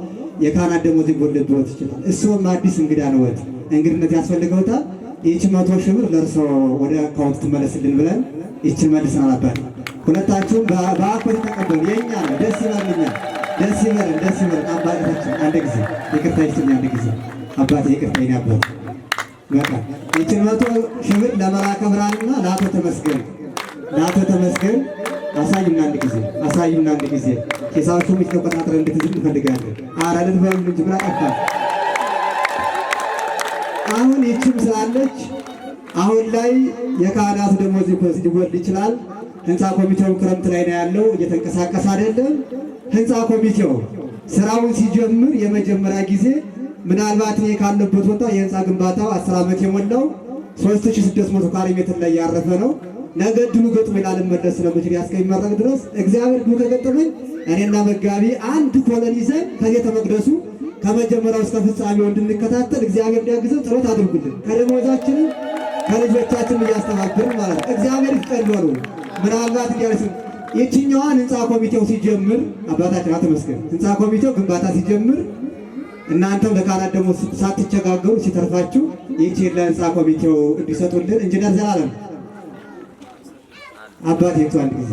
የካህናት ደሞዝ ይጎልብዎት ይችላል። እሱም አዲስ እንግዳ ነዎት፣ እንግድነት ያስፈልገውታል። ይህች 100 ሺህ ብር ለእርሶ ወደ አካውንት ትመለስልን ብለን ይችን መልሰናል። አባት ሁለታችሁም በአኮት ተቀበሉ። የኛ ነው። ደስ ይበልኛል። ደስ ይበል አባታችን። አንድ ጊዜ ይቅርታ ይስጥልኝ። አንድ ጊዜ አባቴ ይቅርታ ይኔ አባት በቃ ይችን 100,000 ብር ለመላከ ብርሃንና ለአቶ ተመስገን አሳዩና አንድ ጊዜ ሂሳባቸውን ተቆጣጥረን እንድትይዙ እንፈልጋለን። አራለን በምን ጅምራ ጠፋ። አሁን ይችም ስላለች አሁን ላይ የካህናቱ ደሞዝ ሊጎድል ይችላል። ህንፃ ኮሚቴው ክረምት ላይ ነው ያለው፣ እየተንቀሳቀሰ አይደለም። ህንፃ ኮሚቴው ስራውን ሲጀምር የመጀመሪያ ጊዜ ምናልባት እኔ ካለበት ቦታ የህንፃ ግንባታው 10 ዓመት የሞላው 3600 ካሬ ሜትር ላይ ያረፈ ነው። ነገ ድሉ ገጥሞ ላልመለስ ስለምችል ያስከሚመረቅ ድረስ እግዚአብሔር ድሉ ከገጠመኝ እኔና መጋቢ አንድ ኮለን ይዘን ከቤተ መቅደሱ ከመጀመሪያው እስከ ፍጻሜው እንድንከታተል እግዚአብሔር እንዲያግዘን ጸሎት አድርጉልን። ከደሞዛችንም ከልጆቻችን እያስተባበርን ማለት ነው። እግዚአብሔር ይቀበሉ። ምናልባት እንዲያልስ የትኛዋን ህንፃ ኮሚቴው ሲጀምር አባታችን አተመስገን ህንፃ ኮሚቴው ግንባታ ሲጀምር እናንተም ለካህናት ደግሞ ሳትቸጋገሩ ሲተርፋችሁ ይህችን ለህንፃ ኮሚቴው እንዲሰጡልን ኢንጂነር ዘላለም አባት ይቱ አንድ ጊዜ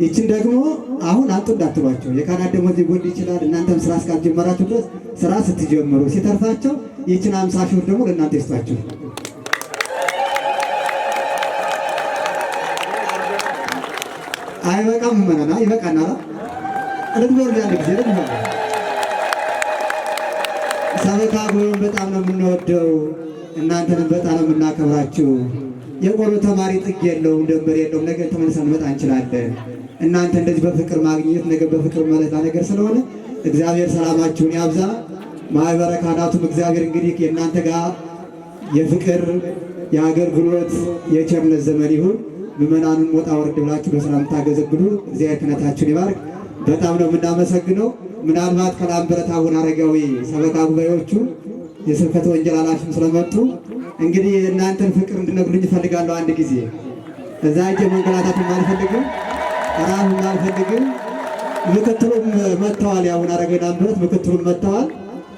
ይችን ደግሞ አሁን አንጡ እንዳትሏቸው። የካህናት ደሞዝ ሊጎድ ይችላል። እናንተም ስራ እስካልጀመራችሁ ድረስ ስራ ስትጀምሩ ሲተርፋቸው ይችን 50,000 ብር ደግሞ ለእናንተ ይስጧችሁ። አይበቃም? መናና ይበቃናል። ለድሞር ያለ ጊዜ ደግሞ ሰበካ ጉባኤውን በጣም ነው የምንወደው። እናንተንም በጣም ነው የምናከብራችሁ። የቆሎ ተማሪ ጥግ የለውም ደንበር የለውም። ነገር ተመልሰን መጣ እንችላለን። እናንተ እንደዚህ በፍቅር ማግኘት ነገር በፍቅር መለታ ነገር ስለሆነ እግዚአብሔር ሰላማችሁን ያብዛ። ማህበረ ካህናቱም እግዚአብሔር እንግዲህ የእናንተ ጋር የፍቅር የአገልግሎት የቸርነት ዘመን ይሁን። ምዕመናኑን ወጣ ወርድ ብላችሁ በሰላም ታገዘግሉ። እግዚአብሔር ክህነታችሁን ይባርክ። በጣም ነው የምናመሰግነው። ምናልባት ከላምበረት አቡነ አረጋዊ ሰበካ ጉባኤዎቹ የስብከተ ወንጌል ኃላፊም ስለመጡ እንግዲህ እናንተን ፍቅር እንድነግሩኝ እፈልጋለሁ። አንድ ጊዜ እዛ እጄ መንገላታትን አልፈልግም፣ ራም አልፈልግም። ምክትሉም መጥተዋል። የአቡነ አረጋዊ ላምበረት ምክትሉም መጥተዋል።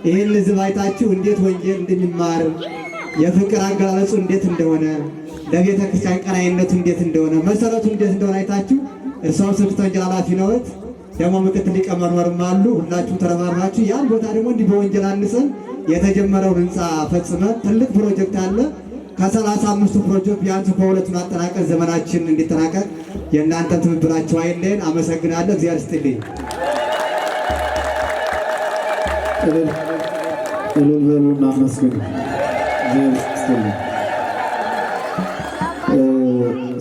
ይህን ሕዝብ አይታችሁ እንዴት ወንጌል እንደሚማር የፍቅር አገላለጹ እንዴት እንደሆነ ለቤተ ክርስቲያን ቀናይነቱ እንዴት እንደሆነ መሰረቱ እንዴት እንደሆነ አይታችሁ እርሷም ስብከተ ወንጌል ኃላፊ ነዎት፣ ደግሞ ምክትል ሊቀመንበርም አሉ። ሁላችሁም ተረባርባችሁ ያን ቦታ ደግሞ እንዲህ በወንጌል አንሰን የተጀመረውን ህንፃ ፈጽመን ትልቅ ፕሮጀክት አለ። ከ35ቱ ፕሮጀክት ቢያንስ በሁለቱን አጠናቀቅ ዘመናችን እንዲጠናቀቅ የእናንተን ትብብራችሁ አይለየን። አመሰግናለሁ። እግዚአብሔር ይስጥልኝ። እልል በሉና አመስግኑ። እግዚአብሔር ይስጥልኝ።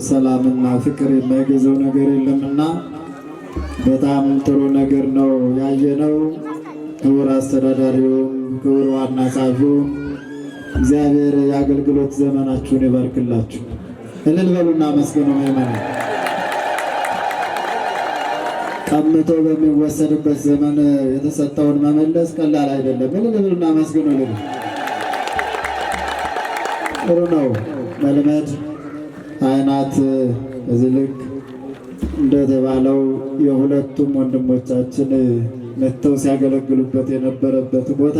ሰላምና ፍቅር የማይገዛው ነገር የለምና በጣም ጥሩ ነገር ነው ያየነው። ክቡር አስተዳዳሪውም ክቡር ዋና ጸሐፊውም እግዚአብሔር የአገልግሎት ዘመናችሁን ይባርክላችሁ። እልል በሉና አመስግኑ። ምእመናን ቀምቶ በሚወሰድበት ዘመን የተሰጠውን መመለስ ቀላል አይደለም። እልል በሉና አመስግኑ። እልል ጥሩ ነው መልመድ ካህናት በዚህ ልክ እንደተባለው የሁለቱም ወንድሞቻችን መጥተው ሲያገለግሉበት የነበረበት ቦታ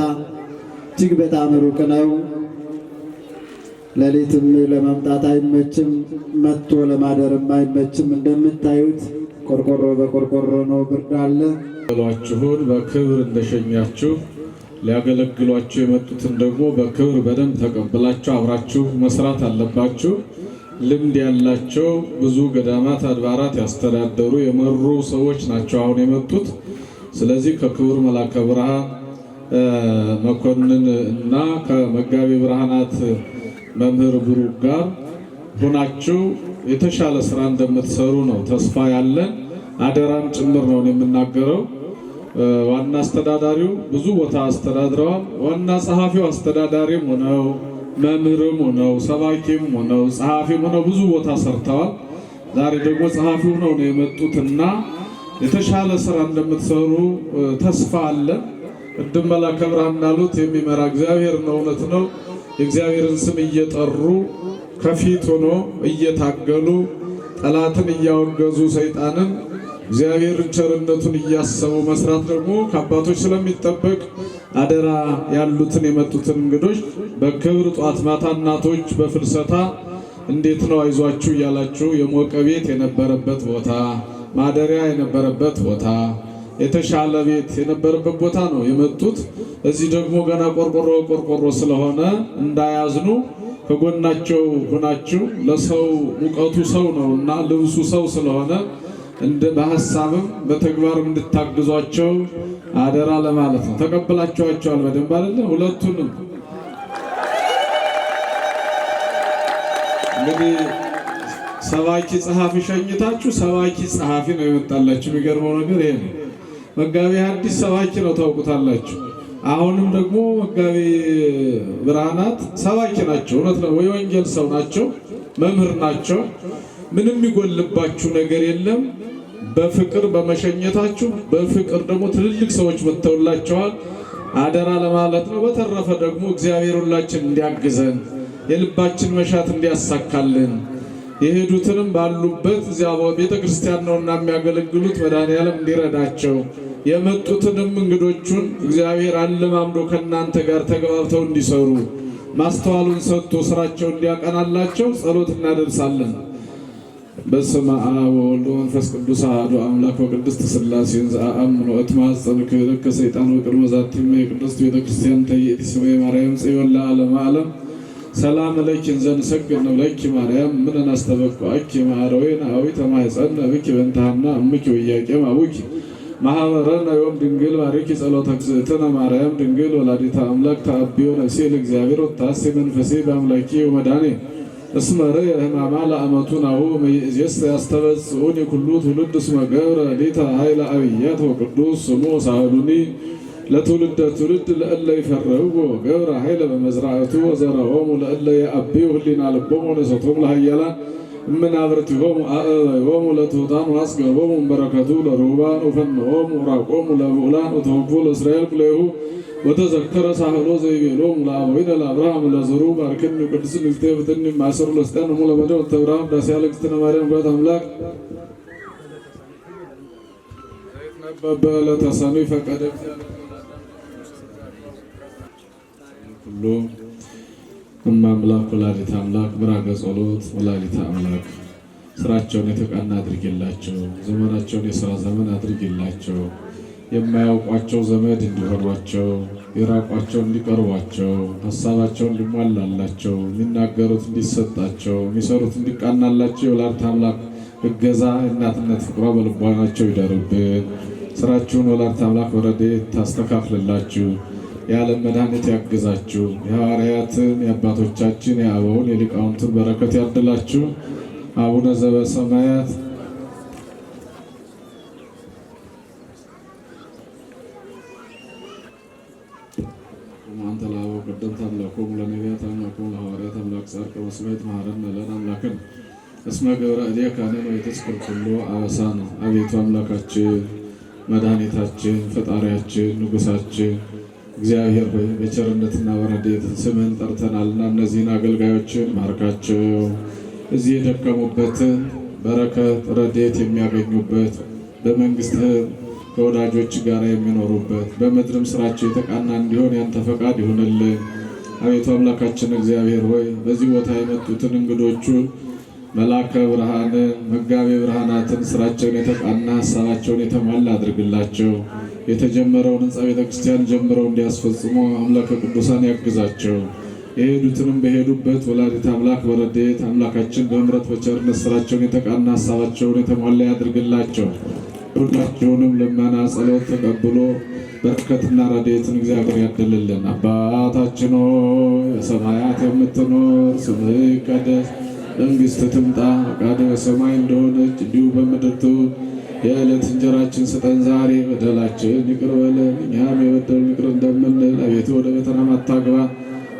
እጅግ በጣም ሩቅ ነው። ሌሊትም ለመምጣት አይመችም፣ መጥቶ ለማደርም አይመችም። እንደምታዩት ቆርቆሮ በቆርቆሮ ነው፣ ብርድ አለ። ሏችሁን በክብር እንደሸኛችሁ ሊያገለግሏችሁ የመጡትን ደግሞ በክብር በደንብ ተቀብላችሁ አብራችሁ መስራት አለባችሁ። ልምድ ያላቸው ብዙ ገዳማት አድባራት ያስተዳደሩ የመሩ ሰዎች ናቸው አሁን የመጡት። ስለዚህ ከክቡር መልአከ ብርሃን መኮንን እና ከመጋቢ ብርሃናት መምህር ብሩክ ጋር ሆናችሁ የተሻለ ስራ እንደምትሰሩ ነው ተስፋ ያለን። አደራም ጭምር ነው የምናገረው። ዋና አስተዳዳሪው ብዙ ቦታ አስተዳድረዋል። ዋና ጸሐፊው አስተዳዳሪም ሆነው መምህርም ሆነው ሰባኪም ሆነው ጸሐፊም ሆነው ብዙ ቦታ ሰርተዋል። ዛሬ ደግሞ ጸሐፊው ነው የመጡትና የተሻለ ስራ እንደምትሰሩ ተስፋ አለ። ቅድም መልአከ ብርሃን እንዳሉት የሚመራ እግዚአብሔር ነው። እውነት ነው። የእግዚአብሔርን ስም እየጠሩ ከፊት ሆኖ እየታገሉ ጠላትን እያወገዙ ሰይጣንን እግዚአብሔርን ቸርነቱን እያሰቡ መስራት ደግሞ ከአባቶች ስለሚጠበቅ አደራ ያሉትን የመጡትን እንግዶች በክብር ጧት ማታ እናቶች በፍልሰታ እንዴት ነው አይዟችሁ እያላችሁ የሞቀ ቤት የነበረበት ቦታ ማደሪያ የነበረበት ቦታ የተሻለ ቤት የነበረበት ቦታ ነው የመጡት። እዚህ ደግሞ ገና ቆርቆሮ ስለሆነ እንዳያዝኑ ከጎናቸው ሆናችሁ ለሰው ሙቀቱ ሰው ነውና ልብሱ ሰው ስለሆነ እንደ በሐሳብም በተግባርም እንድታግዟቸው አደራ ለማለት ነው። ተቀበላችኋቸዋል በደንብ አይደል? ሁለቱንም እንግዲህ ሰባኪ ጸሐፊ ሸኝታችሁ ሰባኪ ጸሐፊ ነው የመጣላችሁ። የሚገርመው ነገር ይሄ ነው። መጋቢ ሐዲስ ሰባኪ ነው ታውቁታላችሁ። አሁንም ደግሞ መጋቢ ብርሃናት ሰባኪ ናቸው። እውነት ነው ወይ? ወንጌል ሰው ናቸው፣ መምህር ናቸው። ምንም የሚጎልባችሁ ነገር የለም። በፍቅር በመሸኘታችሁ በፍቅር ደግሞ ትልልቅ ሰዎች መተውላቸዋል። አደራ ለማለት ነው። በተረፈ ደግሞ እግዚአብሔር ሁላችን እንዲያግዘን የልባችን መሻት እንዲያሳካልን የሄዱትንም ባሉበት እዚያ ቤተ ክርስቲያን ነውና የሚያገለግሉት መድኃኔዓለም እንዲረዳቸው የመጡትንም እንግዶቹን እግዚአብሔር አለማምዶ ከእናንተ ጋር ተግባብተው እንዲሰሩ ማስተዋሉን ሰጥቶ ስራቸው እንዲያቀናላቸው ጸሎት እናደርሳለን። በስመ አብ ወወልድ ወመንፈስ ቅዱስ አሐዱ አምላክ ወቅድስት ሥላሴ ዘአምኖ እትማጸንክ ከሰይጣን ወቅድመ ዛቲ ቅድስት ቤተ ክርስቲያን ተይእቲ ስመ ማርያም ጽዮን ለዓለመ ዓለም ሰላም ለኪ እንዘንሰግድ ለኪ ማርያም ምን እናስተበቅዐኪ ማኅረዌነ አዊተ ማኅፀነ ብኪ በእንተ ሐና እምኪ ወኢያቄም አቡኪ ማኅበረነ ዮም ድንግል ባርኪ ጸሎተ እግዝእትነ ማርያም ድንግል ወላዲተ አምላክ ተአብዮ ነፍሴ ለእግዚአብሔር ወታሴ መንፈሴ በአምላኪ ወመድኃኔ እስመ ርየ ሕማማ ለአመቱ ናሁ እምይእዜሰ ያስተበጽኡኒ ኩሉ ትውልድ እስመ ገብረ ሊተ ኃይለ አብያት ወቅዱስ ስሙ ሳህሉኒ ለትውልደ ትውልድ ለእለ ይፈርህዎ ገብረ ኃይለ በመዝራዕቱ ወዘረሆሙ ለእለ የአብዩ ህሊና ልቦሙ ለሰቶሙ ለኃያላን እምናብርቲሆሙ አእበዮሙ ለትሑታን ወአስገቦሙ እምበረከቱ ለርሁባን ወፈንሆሙ ራቆሙ ለብዑላን ወተወክፉ ለእስራኤል ኩለሁ ወተዘከረ ሳህሎ ዘይቤሎሙ ለአበዊነ ለአብርሃም ለዘሩ ባርክኒ ቅዱስ ንግሥቴ ፍትኒ ማሰሩ ለስጠን እሙ ለመደብ ተብርሃም ዳሴ ያለክስትነ ማርያም ጓት አምላክ ዘይትነበበ ለተሰኑ ፈቀደ ሁሉ እማምላክ ወላዲተ አምላክ ብራገ ጸሎት ወላዲተ አምላክ ስራቸውን የተቃና አድርጌላቸው፣ ዘመናቸውን የሥራ ዘመን አድርጌላቸው፣ የማያውቋቸው ዘመድ እንዲሆኗቸው፣ የራቋቸው እንዲቀርቧቸው፣ ሀሳባቸው እንዲሟላላቸው፣ የሚናገሩት እንዲሰጣቸው፣ የሚሰሩት እንዲቃናላቸው የወላዲተ አምላክ እገዛ የእናትነት ፍቅሯ በልቧናቸው ይደርብን። ስራችሁን ወላዲተ አምላክ በረድኤት ታስተካክልላችሁ። የዓለም መድኃኒት ያግዛችሁ። የሐዋርያትን የአባቶቻችን የአበውን የሊቃውንትን በረከት ያድላችሁ። አቡነ ዘበሰማያት አንተ ለአበው ቀደምት አምላኮሙ ለነቢያት አምላኮሙ ለሐዋርያት አምላክ ጻድቅ ወሰማዕት መሐረነ ለነ አምላክን እስመ ገብረ እዴከ አነነ ወይትስክር ኩሎ አበሳነ። አቤቱ አምላካችን መድኃኒታችን ፈጣሪያችን ንጉሳችን እግዚአብሔር ሆይ በቸርነትና በረድኤት ስምህን ጠርተናልና እነዚህን አገልጋዮችን ማርካቸው። እዚህ የደከሙበትን በረከት ረድኤት የሚያገኙበት በመንግሥትህ ከወዳጆች ጋር የሚኖሩበት በምድርም ስራቸው የተቃና እንዲሆን ያንተ ፈቃድ ይሁንልን። አቤቱ አምላካችን እግዚአብሔር ሆይ በዚህ ቦታ የመጡትን እንግዶቹን መላከ ብርሃንን መጋቤ ብርሃናትን ስራቸውን የተቃና ሀሳባቸውን የተሟላ አድርግላቸው። የተጀመረውን ሕንፃ ቤተ ክርስቲያን ጀምረው እንዲያስፈጽሙ አምላከ ቅዱሳን ያግዛቸው። የሄዱትንም በሄዱበት ወላዲተ አምላክ በረድኤት አምላካችን በምሕረት በቸርነት ስራቸውን የተቃና ሀሳባቸውን የተሟላ ያድርግላቸው። ሁላቸውንም ልመና ጸሎት ተቀብሎ በረከትና ረድኤትን እግዚአብሔር ያድልልን። አባታችን ሆይ በሰማያት የምትኖር ስምህ ይቀደስ፣ መንግሥትህ ትምጣ፣ ፈቃድህ በሰማይ እንደሆነች እንዲሁ በምድር ትሁን። የዕለት እንጀራችን ስጠን ዛሬ፣ በደላችን ይቅር በለን እኛም የበደሉንን ይቅር እንደምንል፣ አቤቱ ወደ ፈተና አታግባን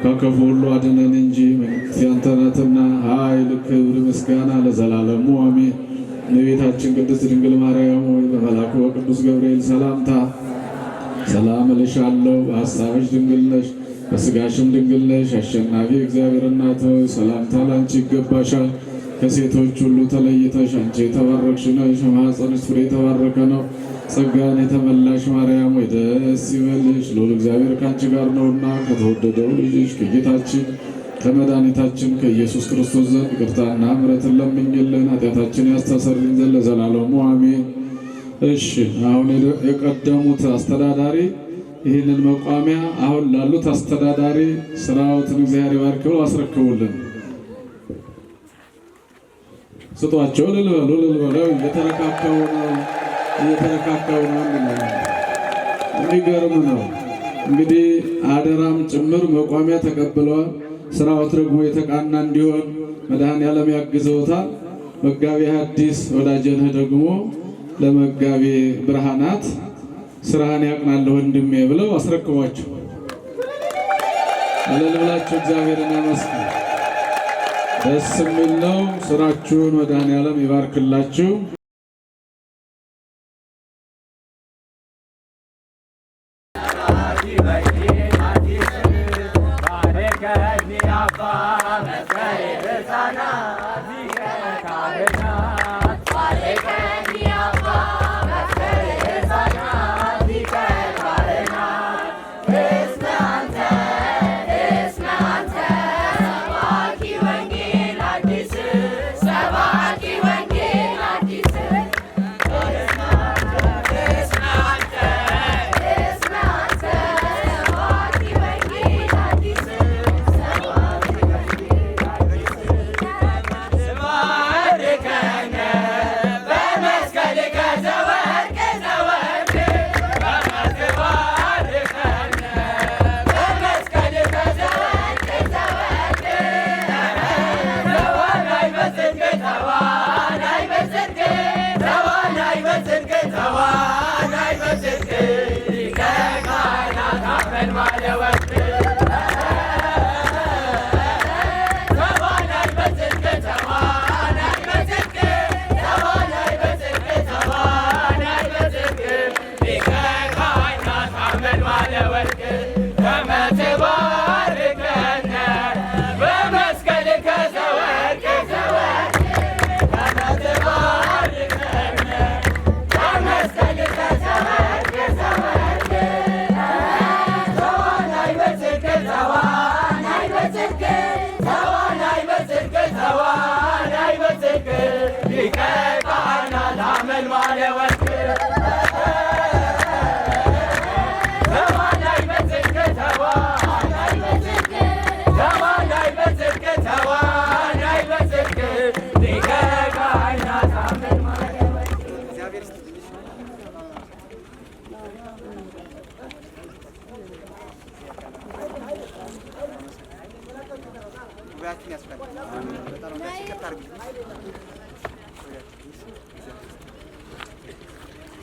ከክፉ ሁሉ አድነን እንጂ መንግሥት ያንተ ናትና ኃይል፣ ክብር፣ ምስጋና ለዘላለሙ አሜን። እመቤታችን ቅድስት ድንግል ማርያም ሆይ በመልአኩ በቅዱስ ገብርኤል ሰላምታ ሰላም እልሻለሁ። በሐሳብሽ ድንግል ነሽ፣ በሥጋሽም ድንግል ነሽ። አሸናፊ እግዚአብሔር እናት ሆይ ሰላምታ ላንቺ ይገባሻል። ከሴቶች ሁሉ ተለይተሽ አንቺ የተባረክሽ ነሽ፣ የማኅፀንሽ ፍሬ የተባረከ ነው። ጸጋን የተመላሽ ማርያም ሆይ ደስ ይበልሽ፣ ልዑል እግዚአብሔር ከአንቺ ጋር ነውና ከተወደደው ልጅሽ ከጌታችን ከመድኃኒታችን ከኢየሱስ ክርስቶስ ዘንድ ይቅርታና ምሕረትን ለምኝልን ኃጢአታችን ያስተሰርይን ዘንድ ለዘላለሙ አሜን። እሺ አሁን የቀደሙት አስተዳዳሪ ይህንን መቋሚያ አሁን ላሉት አስተዳዳሪ ስራዎትን እግዚአብሔር ይባርክው አስረክቡልን። ስጧቸው። ልልበሉ እየተረካከቡ ነው። የሚገርም ነው። እንግዲህ አደራም ጭምር መቋሚያ ተቀብለዋል። ስራዎት ደግሞ የተቃና እንዲሆን መድኃኔዓለም ያግዘውታል። መጋቤ ሐዲስ ወዳጀነህ ደግሞ ለመጋቤ ብርሃናት ስራህን ያቅናል ወንድሜ ብለው አስረክቧቸው። እልል ብላችሁ እግዚአብሔርን አመስግኑ። ደስ የሚል ነው። ስራችሁን መድኃኔዓለም ይባርክላችሁ።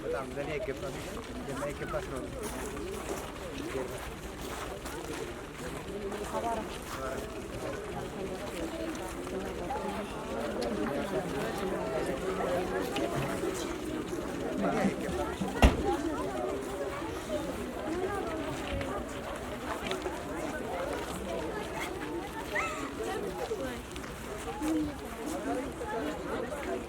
በጣም ለኔ አይገባም የማይገባ ስለሆነ